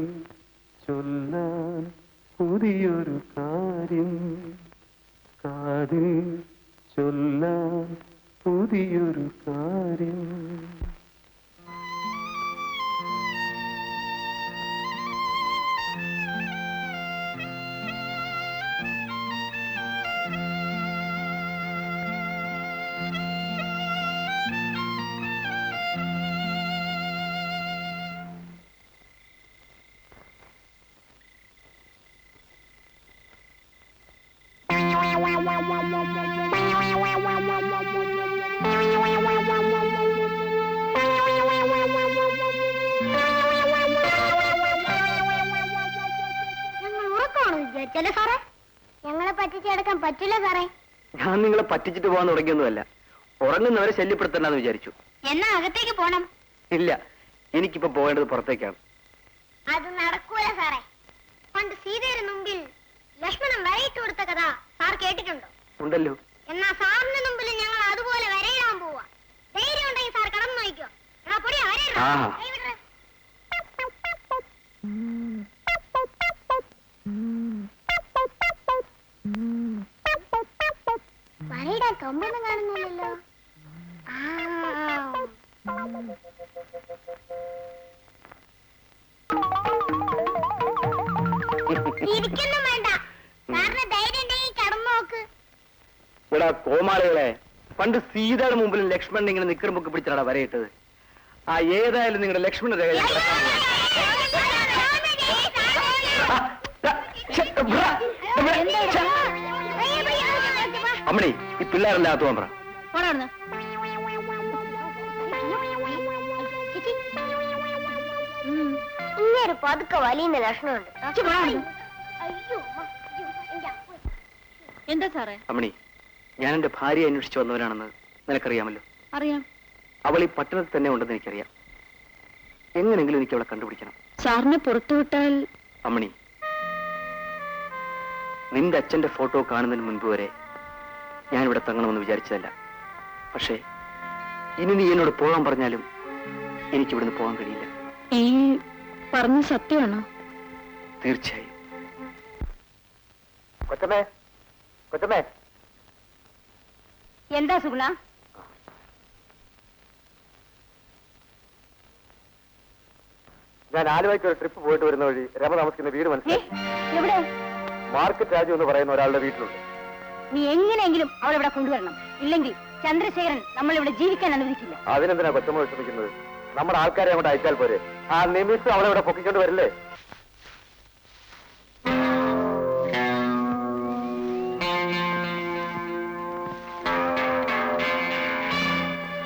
ചൊല്ലാൻ പുതിയൊരു കാര്യം കാതിൽ ചൊല്ലാൻ പുതിയൊരു കാര്യം സാറേ ഞങ്ങളെ പറ്റിച്ചെടുക്കാൻ പറ്റില്ല സാറേ. ഞാൻ നിങ്ങളെ പറ്റിച്ചിട്ട് പോകാൻ തുടങ്ങിയൊന്നുമല്ല. ഉറങ്ങുന്നവരെ ശല്യപ്പെടുത്തണ്ടെന്ന് വിചാരിച്ചു. എന്നാ അകത്തേക്ക് പോണം. ഇല്ല, എനിക്കിപ്പോ പോകേണ്ടത് പുറത്തേക്കാണ്. അത് നടക്കൂല സാറേ. പണ്ട് സീതയുടെ മുമ്പിൽ ലക്ഷ്മണൻ വരയിട്ട് കൊടുത്ത കഥ സാർ കേട്ടിട്ടുണ്ടോ? ഉണ്ടല്ലോ. എന്നാ സാറിന്റെ മുമ്പിൽ ഞങ്ങൾ അതുപോലെ വരയിടാൻ പോവാ. ധൈര്യം ഉണ്ടെങ്കിൽ സാർ കടന്നു നോക്കിക്കോ. വരയിടാൻ കമ്പൊന്നും കാണുന്നില്ലല്ലോ. ഇരിക്കൊന്നും വേണ്ട. സാറിന് ധൈര്യം ഉണ്ടെങ്കിൽ കടന്നു നോക്ക്. ഇവിടെ കോമാളികളെ, പണ്ട് സീതയുടെ മുമ്പിൽ ലക്ഷ്മണൻ ഇങ്ങനെ നിക്കറുമ്പൊക്കെ പിടിച്ചാണ് വരയിട്ടത്. ആ ഏതായാലും നിങ്ങളുടെ ലക്ഷ്മണ രേഖ അമ്മണി, ഈ പിള്ളേരെല്ലാം അകത്ത് പോകാൻ പറ. ഇങ്ങനെ പതുക്കെ വലിയ ലക്ഷണമുണ്ട്. എന്താ സാറേ? അമ്മണി, ഞാൻ എന്റെ ഭാര്യയെ അന്വേഷിച്ചു വന്നവനാണെന്ന് നിനക്കറിയാമല്ലോ. അറിയാം. അവൾ ഈ പട്ടണത്തിൽ തന്നെ ഉണ്ടെന്ന് എനിക്കറിയാം. എങ്ങനെങ്കിലും എനിക്ക് അവളെ കണ്ടുപിടിക്കണം. സാറിനെ പുറത്തുവിട്ടാൽ? അമ്മണി, നിന്റെ അച്ഛന്റെ ഫോട്ടോ കാണുന്നതിന് മുൻപ് വരെ ഞാൻ ഇവിടെ തങ്ങണമെന്ന് വിചാരിച്ചതല്ല. പക്ഷേ ഇനി നീ എന്നോട് പോകാൻ പറഞ്ഞാലും എനിക്ക് ഇവിടുന്ന് പോകാൻ കഴിയില്ല. ഈ പറഞ്ഞ സത്യമാണോ? തീർച്ചയായും. കൊച്ചമ്മേ, കൊച്ചമ്മേ. എന്താ സുഗുണ? ഞാൻ ആലുവയ്ക്ക് ഒരു ട്രിപ്പ് പോയിട്ട് വരുന്ന വഴി രമ താമസിക്കുന്ന വീട് മനസ്സിലായി. എവിടെ? മാർക്കറ്റ് രാജു എന്ന് പറയുന്ന ഒരാളുടെ വീട്ടിലുണ്ട്. നീ എങ്ങനെയെങ്കിലും അവളിവിടെ കൊണ്ടുവരണം. ഇല്ലെങ്കിൽ ചന്ദ്രശേഖരൻ നമ്മളിവിടെ ജീവിക്കാൻ അനുവദിക്കില്ല. അതിനെന്തിനാ കൊച്ചമ്മ വിഷമിക്കുന്നത്? നമ്മുടെ ആൾക്കാരെ അങ്ങോട്ട് അയച്ചാൽ പോരെ. ആ നിമിഷം അവളെ ഇവിടെ പൊക്കിക്കൊണ്ട് വരില്ലേ?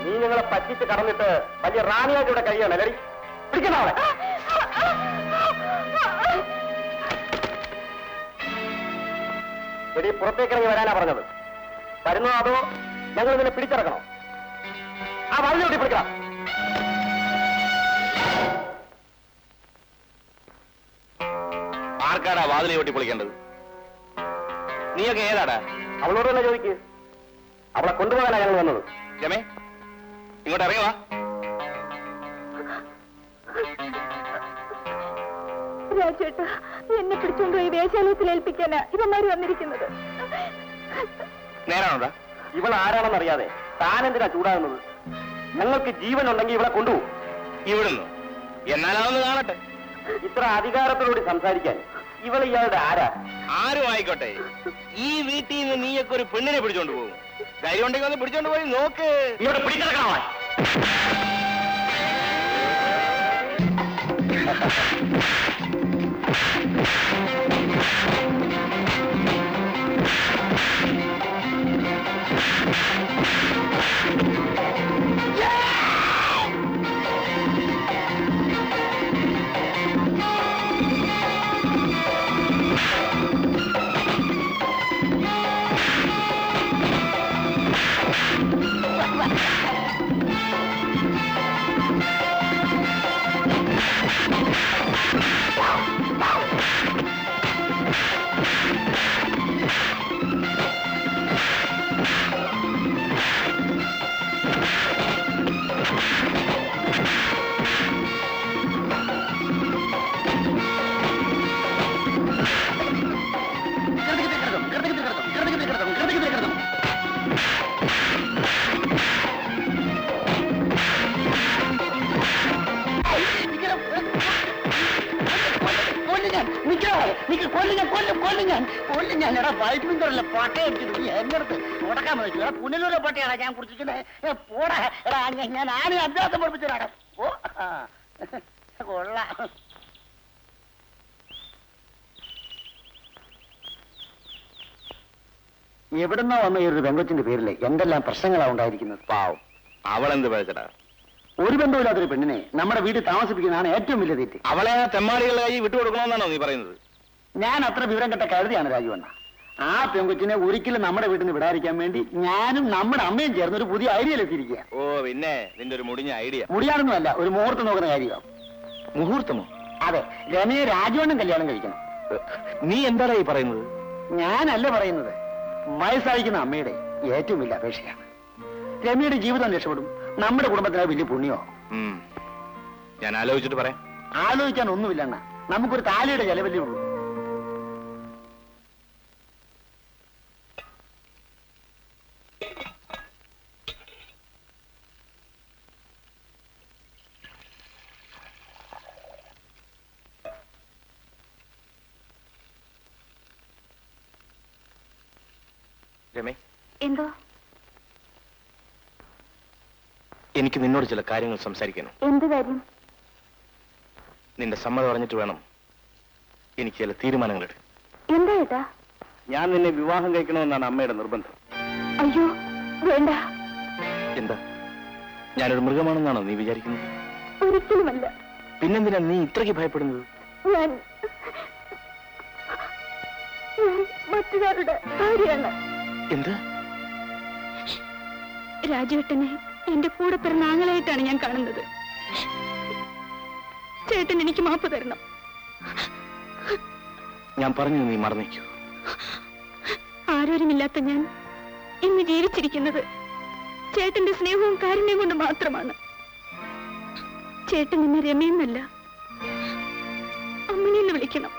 നീ നിങ്ങളെ പറ്റിച്ച് കടന്നിട്ട് വലിയ റാണിയായിട്ട് ഇവിടെ കഴിയാണ് ലടി. പിടിക്കണം അവളെ. എടി, പുറത്തേക്കിറങ്ങി വരാനാ പറഞ്ഞത്. വരുന്നോ അതോ ഞങ്ങൾ ഇതിനെ പിടിച്ചിറക്കണോ? ആ വാതിലോട്ടി പിടിക്കണം. ആർക്കാടാ വാതിലെ ഓട്ടി പൊളിക്കേണ്ടത്? നീയൊക്കെ ഏതാടാ? അവളോട് തന്നെ ചോദിക്ക്. അവളെ കൊണ്ടുപോകാനാ ഞങ്ങൾ വന്നത്. രമേ, ഇങ്ങോട്ട് ഇറങ്ങി വാ. രാജേട്ടാ, എന്നെ പിടിച്ചുകൊണ്ടുപോയി വേശ്യാലയത്തിൽ ഏൽപ്പിക്കാനാ ഇവന്മാര് വന്നിരിക്കുന്നത്. നേരാണോടാ? ഇവൾ ആരാണെന്നറിയാതെ താനെന്തിനാ ചൂടാകുന്നത്? ഞങ്ങൾക്ക് ജീവൻ ഉണ്ടെങ്കിൽ ഇവളെ കൊണ്ടുപോകും. ഇവിടുന്ന് എന്നാലാണെന്ന് കാണട്ടെ. ഇത്ര അധികാരത്തോടുകൂടി സംസാരിക്കാൻ ഇവൾ ഇയാളുടെ ആരാ? ആരും ആയിക്കോട്ടെ, ഈ വീട്ടിൽ നിന്ന് നീയൊക്കെ ഒരു പെണ്ണിനെ പിടിച്ചോണ്ട് പോകും. ധൈര്യം ഉണ്ടെങ്കിൽ ഒന്ന് പിടിച്ചോണ്ട് പോയി നോക്ക്. ഇവിടെ പിടിച്ചിറക്കണോ? നിക്ക് കൊല്ലും ഞാൻ എടാ വൈദ്യുതല്ല പട്ടയടിച്ചിട്ട് നീ എന്റെ അടുത്ത് തുടക്കാൻ പറ്റില്ല പുനലൂരെ പട്ടയാണ് ഞാൻ കുടിച്ചിരിക്കുന്നത് പോടാ എടാ ഞാൻ ആരെയും അഭ്യാസം പഠിപ്പിച്ചതാണ് ഓ കൊള്ളാം. എവിടുന്നോ വന്ന ഈ ഒരു പെങ്കൊച്ചിന്റെ പേരില് എന്തെല്ലാം പ്രശ്നങ്ങളാണ് ഉണ്ടായിരിക്കുന്നത്. പാവം അവളെന്ത് പഴച്ചടാ? ഒരു ബന്ധമില്ലാത്തൊരു പെണ്ണിനെ നമ്മുടെ വീട്ടിൽ താമസിപ്പിക്കുന്നതാണ് ഏറ്റവും വലിയ തെറ്റ്. അവളെ തെമ്മാടികളുടെ കൈ വിട്ടുകൊടുക്കണമെന്നാണോ നീ പറയുന്നത്? ഞാൻ അത്ര വിവരം കെട്ട കരുതിയാണ് രാജുവണ്ണ. ആ പെങ്കൊച്ചിനെ ഒരിക്കലും നമ്മുടെ വീട്ടിൽ നിന്ന് വിടാതിരിക്കാൻ വേണ്ടി ഞാനും നമ്മുടെ അമ്മയും ചേർന്ന് ഒരു പുതിയ ഐഡിയയിൽ എത്തിയിരിക്കുക. ഓ പിന്നെ നിന്റെ ഒരു മുടിഞ്ഞ ഐഡിയ. മുടിയാണെന്നല്ല, ഒരു മുഹൂർത്തം നോക്കുന്ന കാര്യമാണ്. മുഹൂർത്തമോ? അതെ, രമയെ രാജുവണ്ണൻ കല്യാണം കഴിക്കണം. നീ എന്താടാ ഈ പറയുന്നത്? ഞാനല്ല പറയുന്നത്, വയസ്സായിരിക്കുന്ന അമ്മയുടെ ഏറ്റവും വലിയ അപേക്ഷയാണ്. രമയുടെ ജീവിതം രക്ഷപ്പെടും, നമ്മുടെ കുടുംബത്തിന് വലിയ പുണ്യമോ. ഞാൻ ആലോചിച്ചിട്ട് പറയാം. ആലോചിക്കാൻ ഒന്നുമില്ലെണ്ണ, നമുക്കൊരു താലിയുടെ ചെലവല്ലേ ഉള്ളൂ. രമേ, എന്തോ? എനിക്ക് നിന്നോട് ചില കാര്യങ്ങൾ സംസാരിക്കണം. എന്ത് കാര്യം? നിന്റെ സമ്മതം അറിഞ്ഞിട്ട് വേണം എനിക്ക് ചില തീരുമാനങ്ങൾ എടുക്കാൻ. എന്താ ഏട്ടാ? ഞാൻ നിന്നെ വിവാഹം കഴിക്കണമെന്നാണ് അമ്മയുടെ നിർബന്ധം. അയ്യോ വേണ്ട. എന്താ, ഞാനൊരു മൃഗമാണെന്നാണോ നീ വിചാരിക്കുന്നത്? ഒരിക്കലുമല്ല. പിന്നെന്തിനാ നീ ഇത്രയ്ക്ക് ഭയപ്പെടുന്നത്? ഞാൻ മറ്റൊരാളുടെ ഭാര്യയാണ്. എന്ത്? രാജുവേട്ടനെ എന്റെ കൂടെ പിറന്ന ആങ്ങളായിട്ടാണ് ഞാൻ കാണുന്നത്. ചേട്ടൻ എനിക്ക് മാപ്പ് തരണം. ഞാൻ പറഞ്ഞു നീ മറന്നേക്കൂ. ആരോരുമില്ലാത്ത ഞാൻ ഇന്ന് ജീവിച്ചിരിക്കുന്നത് ചേട്ടന്റെ സ്നേഹവും കാരുണ്യവും കൊണ്ട് മാത്രമാണ്. ചേട്ടൻ എന്നെ രമയെന്നല്ല, അമ്മണിയെന്ന് വിളിക്കണം.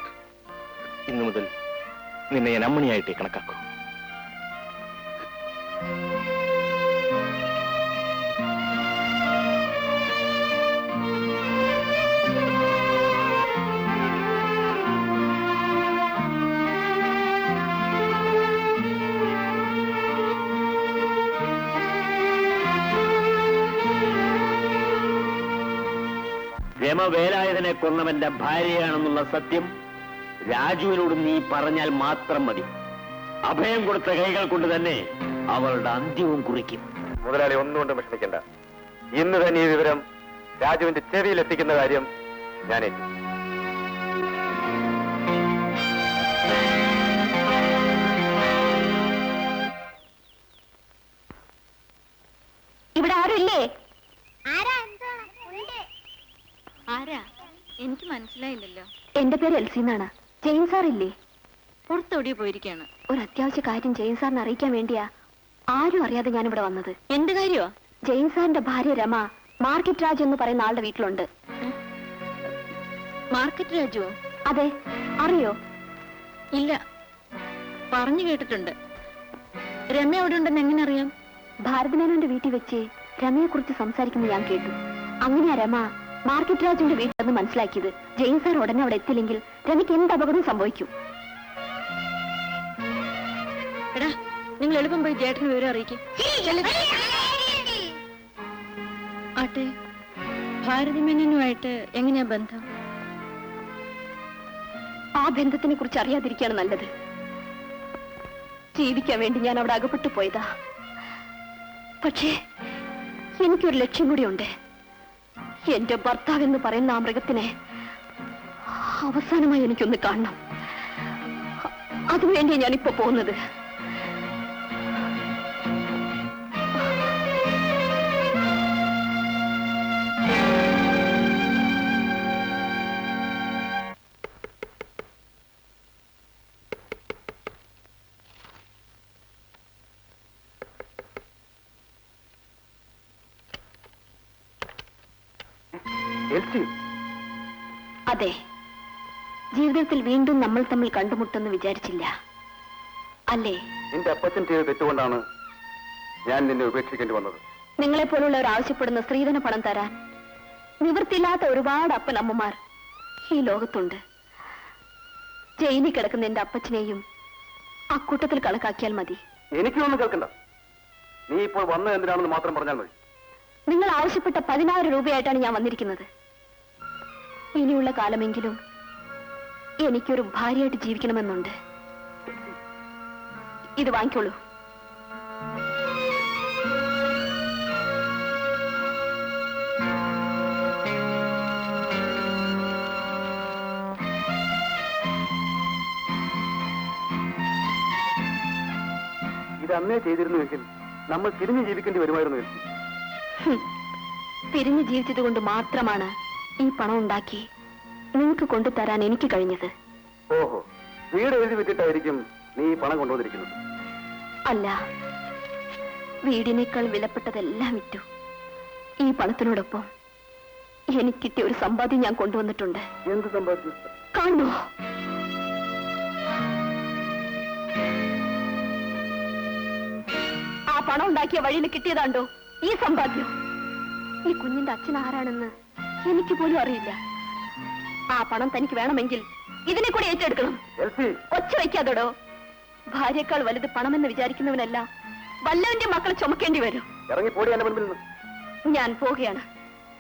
ഇന്നു മുതൽ നിന്നെ ഞാൻ അമ്മണിയായിട്ടേ കണക്കാക്കൂ. രമ വേലായുധനെ കൊന്നവന്റെ ഭാര്യയാണെന്നുള്ള സത്യം രാജുവിനോട് നീ പറഞ്ഞാൽ മാത്രം മതി. അഭയം കൊടുത്ത കൈകൾ കൊണ്ട് തന്നെ അവളുടെ അന്ത്യവും കുറിക്കും. മുതലാളി ഒന്നുകൊണ്ടും വിഷമിക്കണ്ട. ഇന്ന് തന്നെ ഈ വിവരം രാജുവിന്റെ ചെവിയിൽ എത്തിക്കുന്ന കാര്യം ഞാൻ ഏറ്റു. ഇവിടെ ആരുമില്ലേ? ആരാ? എനിക്ക് മനസ്സിലായില്ലല്ലോ. എന്റെ പേര് എൽസി എന്നാണ്. ജെയിൻ സാർ ഇല്ലേ? പുറത്തോടിയോ പോയിരിക്കാണ്. ഒരു അത്യാവശ്യ കാര്യം ജെയിൻ സാറിനെ അറിയിക്കാൻ വേണ്ടിയാ ആരും അറിയാതെ ഞാനിവിടെ വന്നത്. എന്ത് കാര്യോ? ജെയിൻ സാറിന്റെ ഭാര്യ രമ മാർക്കറ്റ് രാജു എന്ന് പറയുന്ന ആളുടെ വീട്ടിലുണ്ട്. മാർക്കറ്റ് രാജുവോ? അതെ, അറിയോ? ഇല്ല, പറഞ്ഞു കേട്ടിട്ടുണ്ട്. രമ അവിടെ ഉണ്ടെന്ന് എങ്ങനെ അറിയാം? ഭാരതമേനോന്റെ വീട്ടിൽ വെച്ച് രമയെ കുറിച്ച് സംസാരിക്കുന്നത് ഞാൻ കേട്ടു. അങ്ങനെയാ രമ മാർക്കറ്റ് രാജുവിന്റെ വീട്ടിലെന്ന് മനസ്സിലാക്കിയത്. ജെയിൻ സാർ ഉടനെ അവിടെ എത്തില്ലെങ്കിൽ രമയ്ക്ക് എന്ത് അപകടം സംഭവിക്കും? എടാ, നിങ്ങൾ എളുപ്പം പോയി ജേട്ടന് വിവരം അറിയിക്കും. ആട്ടെ, ഭാരതമേനോനുമായിട്ട് എങ്ങനെയാ ബന്ധം? ആ ബന്ധത്തിനെ കുറിച്ച് അറിയാതിരിക്കുകയാണ് നല്ലത്. ജീവിക്കാൻ വേണ്ടി ഞാൻ അവിടെ അകപ്പെട്ടു പോയതാ. പക്ഷേ എനിക്കൊരു ലക്ഷ്യം കൂടിയുണ്ട്. എന്റെ ഭർത്താവ് എന്ന് പറയുന്ന ആ മൃഗത്തിനെ അവസാനമായി എനിക്കൊന്ന് കാണണം. അതിനുവേണ്ടിയാണ് ഞാനിപ്പോ പോകുന്നത്. അതെ, ജീവിതത്തിൽ വീണ്ടും നമ്മൾ തമ്മിൽ കണ്ടുമുട്ടെന്ന് വിചാരിച്ചില്ല അല്ലേ? നിന്റെ അപ്പച്ചൻ ചെയ്ത് തെറ്റുകൊണ്ടാണ് ഞാൻ നിന്നെ ഉപേക്ഷിക്കേണ്ടി വന്നത്. നിങ്ങളെപ്പോലുള്ളവർ ആവശ്യപ്പെടുന്ന സ്ത്രീധന പണം തരാൻ നിവൃത്തിയില്ലാത്ത ഒരുപാട് അപ്പനമ്മമാർ ഈ ലോകത്തുണ്ട്. ജയിലിൽ കിടക്കുന്ന എന്റെ അപ്പച്ചനെയും അക്കൂട്ടത്തിൽ കണക്കാക്കിയാൽ മതി. എനിക്കൊന്നും കേൾക്കണ്ട. നീ ഇപ്പോൾ വന്നത് എന്തിനാണെന്ന് മാത്രം പറഞ്ഞാൽ മതി. നിങ്ങൾ ആവശ്യപ്പെട്ട 16 രൂപയായിട്ടാണ് ഞാൻ വന്നിരിക്കുന്നത്. ഇനിയുള്ള കാലമെങ്കിലും എനിക്കൊരു ഭാര്യയായിട്ട് ജീവിക്കണമെന്നുണ്ട്. ഇത് വാങ്ങിക്കോളൂ. ഇത് അന്നേ ചെയ്തിരുന്നുവെങ്കിൽ നമ്മൾ തിരിഞ്ഞു ജീവിക്കേണ്ടി വരുമായിരുന്നു. പിരിഞ്ഞു ജീവിച്ചത് കൊണ്ട് മാത്രമാണ് ഈ പണം ഉണ്ടാക്കി നിങ്ങൾക്ക് കൊണ്ടുതരാൻ എനിക്ക് കഴിഞ്ഞത്. ഓഹോ, വീട് എഴുതി വിറ്റിട്ടായിരിക്കും നീ ഈ പണം കൊണ്ടുവന്നിരിക്കുന്നത്? അല്ല, വീടിനേക്കാൾ വിലപ്പെട്ടതെല്ലാം വിറ്റു. ഈ പണത്തിനോടൊപ്പം എനിക്ക് കിട്ടിയ ഒരു സമ്പാദ്യം ഞാൻ കൊണ്ടുവന്നിട്ടുണ്ട്. എന്ത് സമ്പാദ്യം? കാണുമോ? ആ പണം ഉണ്ടാക്കിയ വഴിയിൽ കിട്ടിയതാണ്ടോ ഈ സമ്പാദ്യം? ഈ കുഞ്ഞിന്റെ അച്ഛൻ ആരാണെന്ന് എനിക്ക് പോലും അറിയില്ല. ആ പണം തനിക്ക് വേണമെങ്കിൽ ഇതിനെ കൂടി ഏറ്റെടുക്കണം. ഒച്ച വയ്ക്കാതോടോ. ഭാര്യയേക്കാൾ വലുത് പണമെന്ന് വിചാരിക്കുന്നവനല്ല വല്ലവന്റെ മക്കളെ ചുമക്കേണ്ടി വരും. ഇറങ്ങിപ്പോടി എന്റെ മുൻപിൽ നിന്ന്. ഞാൻ പോവുകയാണ്.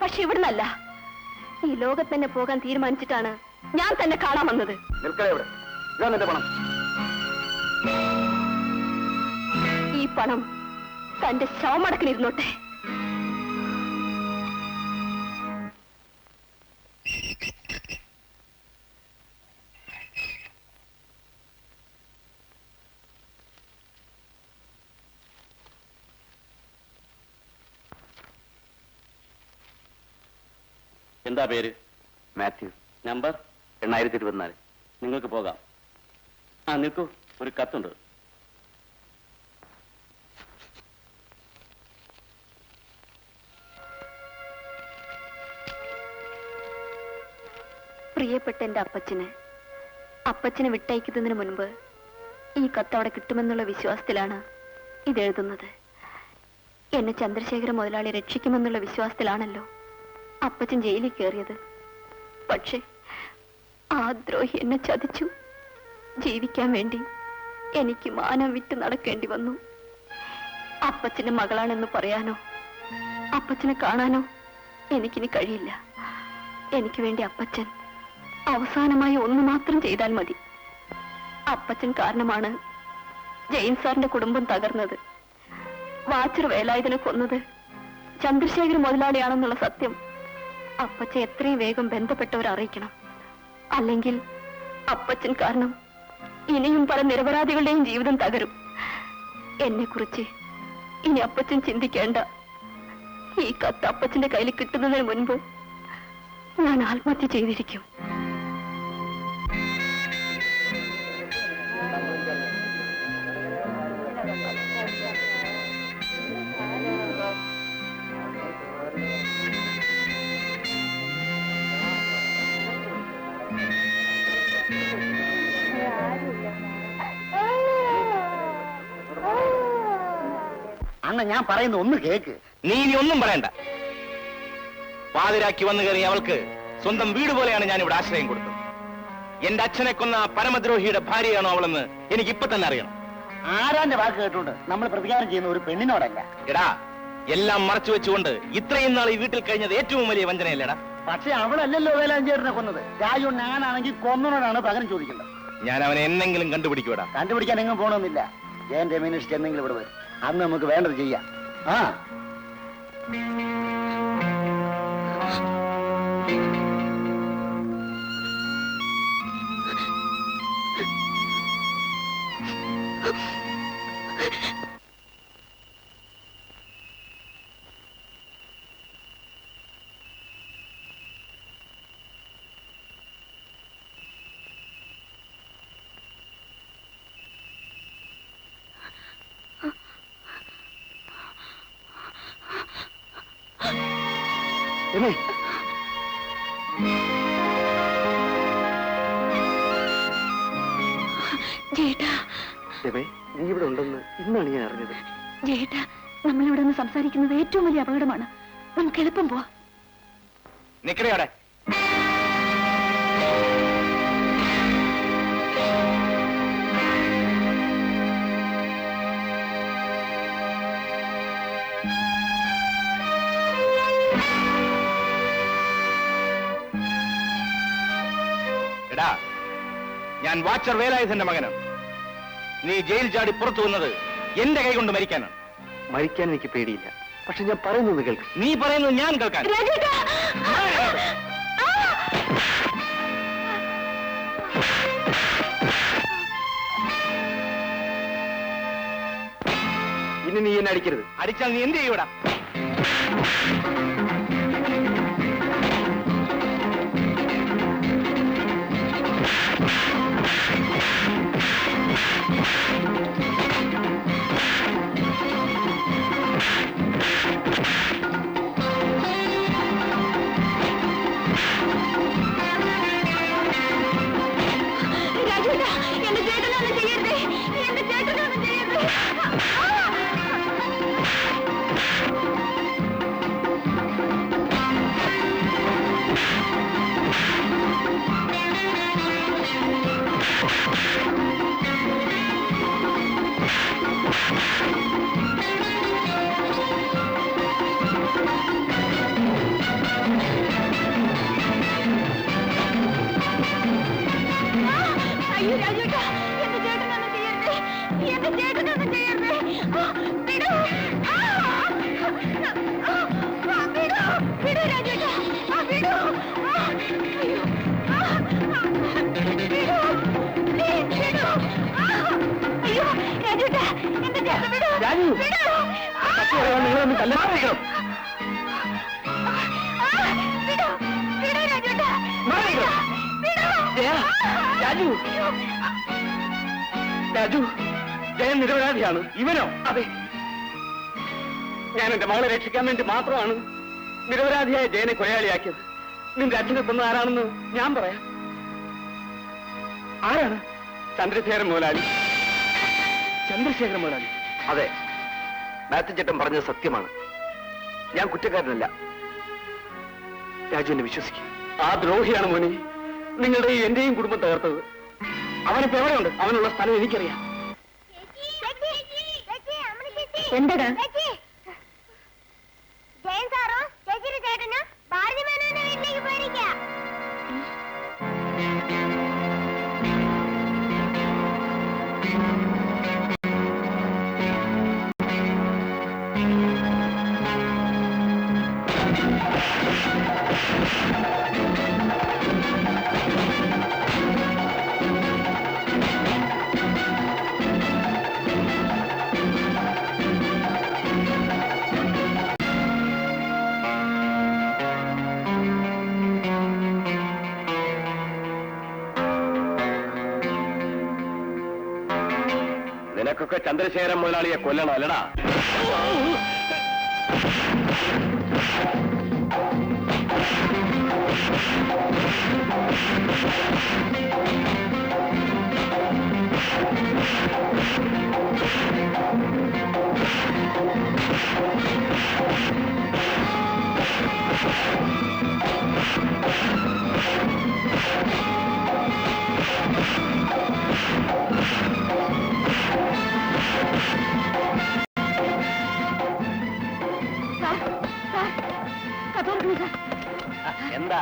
പക്ഷെ ഇവിടുന്നല്ല, ഈ ലോകത്ത് തന്നെ പോകാൻ തീരുമാനിച്ചിട്ടാണ് ഞാൻ തന്നെ കാണാൻ വന്നത്. പണം. ഈ പണം തന്റെ ശവമടക്കിലിരുന്നോട്ടെ. എന്താ പേര്? മാത്യു. നമ്പർ 8024. നിങ്ങൾക്ക് പോകാം. ആ നിൽക്കൂ, ഒരു കത്തുണ്ട്. പ്രിയപ്പെട്ട എന്റെ അപ്പച്ചനെ വിട്ടയക്കുന്നതിന് മുൻപ് ഈ കത്ത് അവിടെ കിട്ടുമെന്നുള്ള വിശ്വാസത്തിലാണ് ഇതെഴുതുന്നത്. എന്നെ ചന്ദ്രശേഖര മുതലാളി രക്ഷിക്കുമെന്നുള്ള വിശ്വാസത്തിലാണല്ലോ അപ്പച്ചൻ ജയിലിൽ കയറിയത്. പക്ഷെ ആ ദ്രോഹി എന്നെ ചതിച്ചു. ജീവിക്കാൻ വേണ്ടി എനിക്ക് മാനം വിട്ട് നടക്കേണ്ടി വന്നു. അപ്പച്ചന്റെ മകളാണെന്ന് പറയാനോ അപ്പച്ചനെ കാണാനോ എനിക്കിനി കഴിയില്ല. എനിക്ക് വേണ്ടി അപ്പച്ചൻ അവസാനമായി ഒന്ന് മാത്രം ചെയ്താൽ മതി. അപ്പച്ചൻ കാരണമാണ് ജെയിൻ സാറിന്റെ കുടുംബം തകർന്നത്. വാച്ചർ വേലായുധനെ കൊന്നത് ചന്ദ്രശേഖര മുതലാളിയാണെന്നുള്ള സത്യം അപ്പച്ചൻ എത്രയും വേഗം ബന്ധപ്പെട്ടവരെ അറിയിക്കണം. അല്ലെങ്കിൽ അപ്പച്ചൻ കാരണം ഇനിയും പല നിരപരാധികളുടെയും ജീവിതം തകരും. എന്നെക്കുറിച്ച് ഇനി അപ്പച്ചൻ ചിന്തിക്കേണ്ട. ഈ കത്ത് അപ്പച്ചന്റെ കയ്യിൽ കിട്ടുന്നതിന് മുൻപ് ഞാൻ ആത്മഹത്യ ചെയ്തിരിക്കും. അണ്ണ, ഞാൻ പറയുന്ന ഒന്ന് കേക്ക്. നീ ഇനി ഒന്നും പറയണ്ട. പാതിരാക്കി വന്നു കയറി അവൾക്ക് സ്വന്തം വീട് പോലെയാണ് ഞാൻ ഇവിടെ ആശ്രയം കൊടുത്തത്. എന്റെ അച്ഛനെ കൊന്ന പരമദ്രോഹിയുടെ ഭാര്യയാണോ അവളെന്ന് എനിക്ക് ഇപ്പൊ തന്നെ അറിയണം. ആരാന്റെ വാക്ക് കേട്ടോണ്ട് നമ്മൾ പ്രതികാരം ചെയ്യുന്ന ഒരു പെണ്ണിനോടല്ല. എടാ, എല്ലാം മറച്ചു വെച്ചുകൊണ്ട് ഇത്രയും നാൾ ഈ വീട്ടിൽ കഴിഞ്ഞത് ഏറ്റവും വലിയ വഞ്ചനയല്ലേടാ? പക്ഷെ അവളല്ലല്ലോ വേലാഞ്ചേട്ടനെ കൊന്നത്. രാജു ഞാനാണെങ്കിൽ കൊന്നനോടാണ് പകരം ചോദിക്കേണ്ടത്. ഞാൻ അവനെ എന്നെങ്കിലും കണ്ടുപിടിക്കൂടാ. കണ്ടുപിടിക്കാൻ എങ്ങും പോകണമെന്നില്ല. ജയൻ രമീനിസ്റ്റ് എന്തെങ്കിലും ഇവിടെ വരും. അന്ന് നമുക്ക് വേണ്ടത് ചെയ്യാം. ആ ജേട്ടാ, നീ ഇവിടെ ഉണ്ടെന്ന് ഇന്നാണ് ഞാൻ അറിഞ്ഞത്. ജേട്ടാ, നമ്മളിവിടെ നിന്ന് സംസാരിക്കുന്നത് ഏറ്റവും വലിയ അപകടമാണ്. നമുക്ക് എളുപ്പം പോവാം. നിക്കടയോടെ എടാ, ഞാൻ വാച്ചർ വേലായുധന്റെ മകനാണ്. നീ ജയിൽ ചാടി പുറത്തു വന്നത് എന്റെ കൈ കൊണ്ട് മരിക്കാനാണ്. മരിക്കാൻ എനിക്ക് പേടിയില്ല, പക്ഷെ ഞാൻ പറയുന്നത് കേൾക്കും. നീ പറയുന്നത് ഞാൻ കേൾക്കാൻ. ഇനി നീ എന്നെ അടിക്കരുത്. അടിച്ചാൽ നീ എന്ത് ചെയ്യൂടാ? എന്റെ ചേട്ടനൊന്നും ചെയ്യരുതേ, എന്റെ ചേട്ടനൊന്നും ചെയ്യരുതേ. അയ്യോ രാജേട്ടാ, എന്റെ ചേട്ടനൊന്നും ചെയ്യരുതേ, എന്റെ ചേട്ടനൊന്നും ചെയ്യരുതേ. വിടൂ, വിടൂ, വിടൂ രാജേട്ടാ, വിടൂ. അയ്യോ, വിടൂ, please, വിടൂ. അയ്യോ രാജേട്ടാ, എന്റെ ചേട്ടൻ വിടൂ, രാജു. വിടൂ. നിങ്ങളൊന്ന് കല്യാണം വിടൂ, വിടൂ രാജേട്ടാ, വിടൂ. രാജു, രാജു, ജയൻ നിരപരാധിയാണ്. ഇവനോ? അതെ, ഞാൻ എന്റെ മകളെ രക്ഷിക്കാൻ വേണ്ടി മാത്രമാണ് നിരപരാധിയായ ജയനെ കൊലയാളിയാക്കിയത്. നിന്റെ അച്ഛനെ കൊന്ന ആരാണെന്ന് ഞാൻ പറയാം. ആരാണ്? ചന്ദ്രശേഖരൻ മുതലാളി. ചന്ദ്രശേഖരൻ മുതലാളി? അതെ, മാത്യു ചേട്ടൻ പറഞ്ഞത് സത്യമാണ്. ഞാൻ കുറ്റക്കാരനല്ല. രാജു എന്നെ വിശ്വസിക്കും. ആ ദ്രോഹിയാണ് മോനെ നിങ്ങളുടെയും എന്റെയും കുടുംബം തകർത്തത്. അവനിപ്പോ എവിടെയുണ്ട്? അവനുള്ള സ്ഥലം എനിക്കറിയാം. എന്തടാ? ജയൻ സാറോ ചേച്ചിയുടെ ചേട്ടനോ ഭാരതി മേനോന്റെ വീട്ടിലേക്ക് പോയിരിക്കാം. നിനക്കൊക്കെ ചന്ദ്രശേഖരൻ മുതലാളിയെ കൊല്ലണം അല്ലടാ? എന്താ?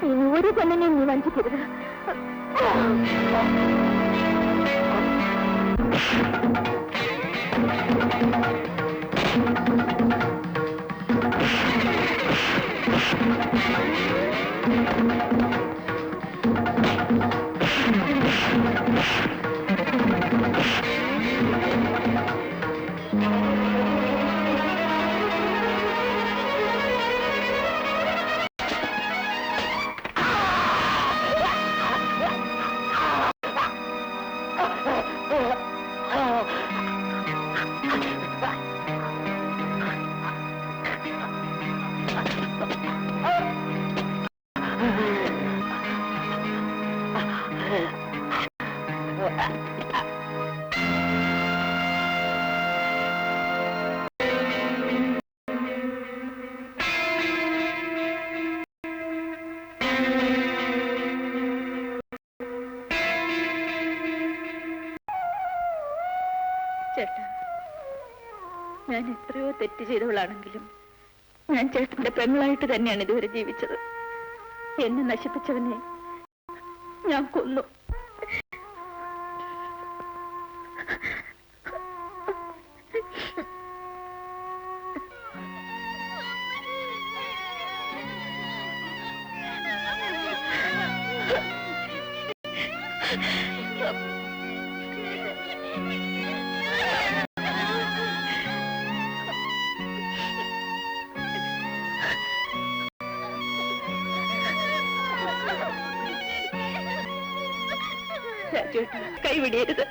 ഇനി ഒരു പെണ്ണിനെ നീ വഞ്ചിക്കരുത്. ചേട്ടാ, ഞാൻ എത്രയോ തെറ്റ് ചെയ്തവളാണെങ്കിലും ഞാൻ ചേട്ടന്റെ പെങ്ങളായിട്ട് തന്നെയാണ് ഇതുവരെ ജീവിച്ചത്. എന്നെ നശിപ്പിച്ചവനെ ഞാൻ കൊന്നു. രാജേട്ടാ, കൈവിടിയരുത്.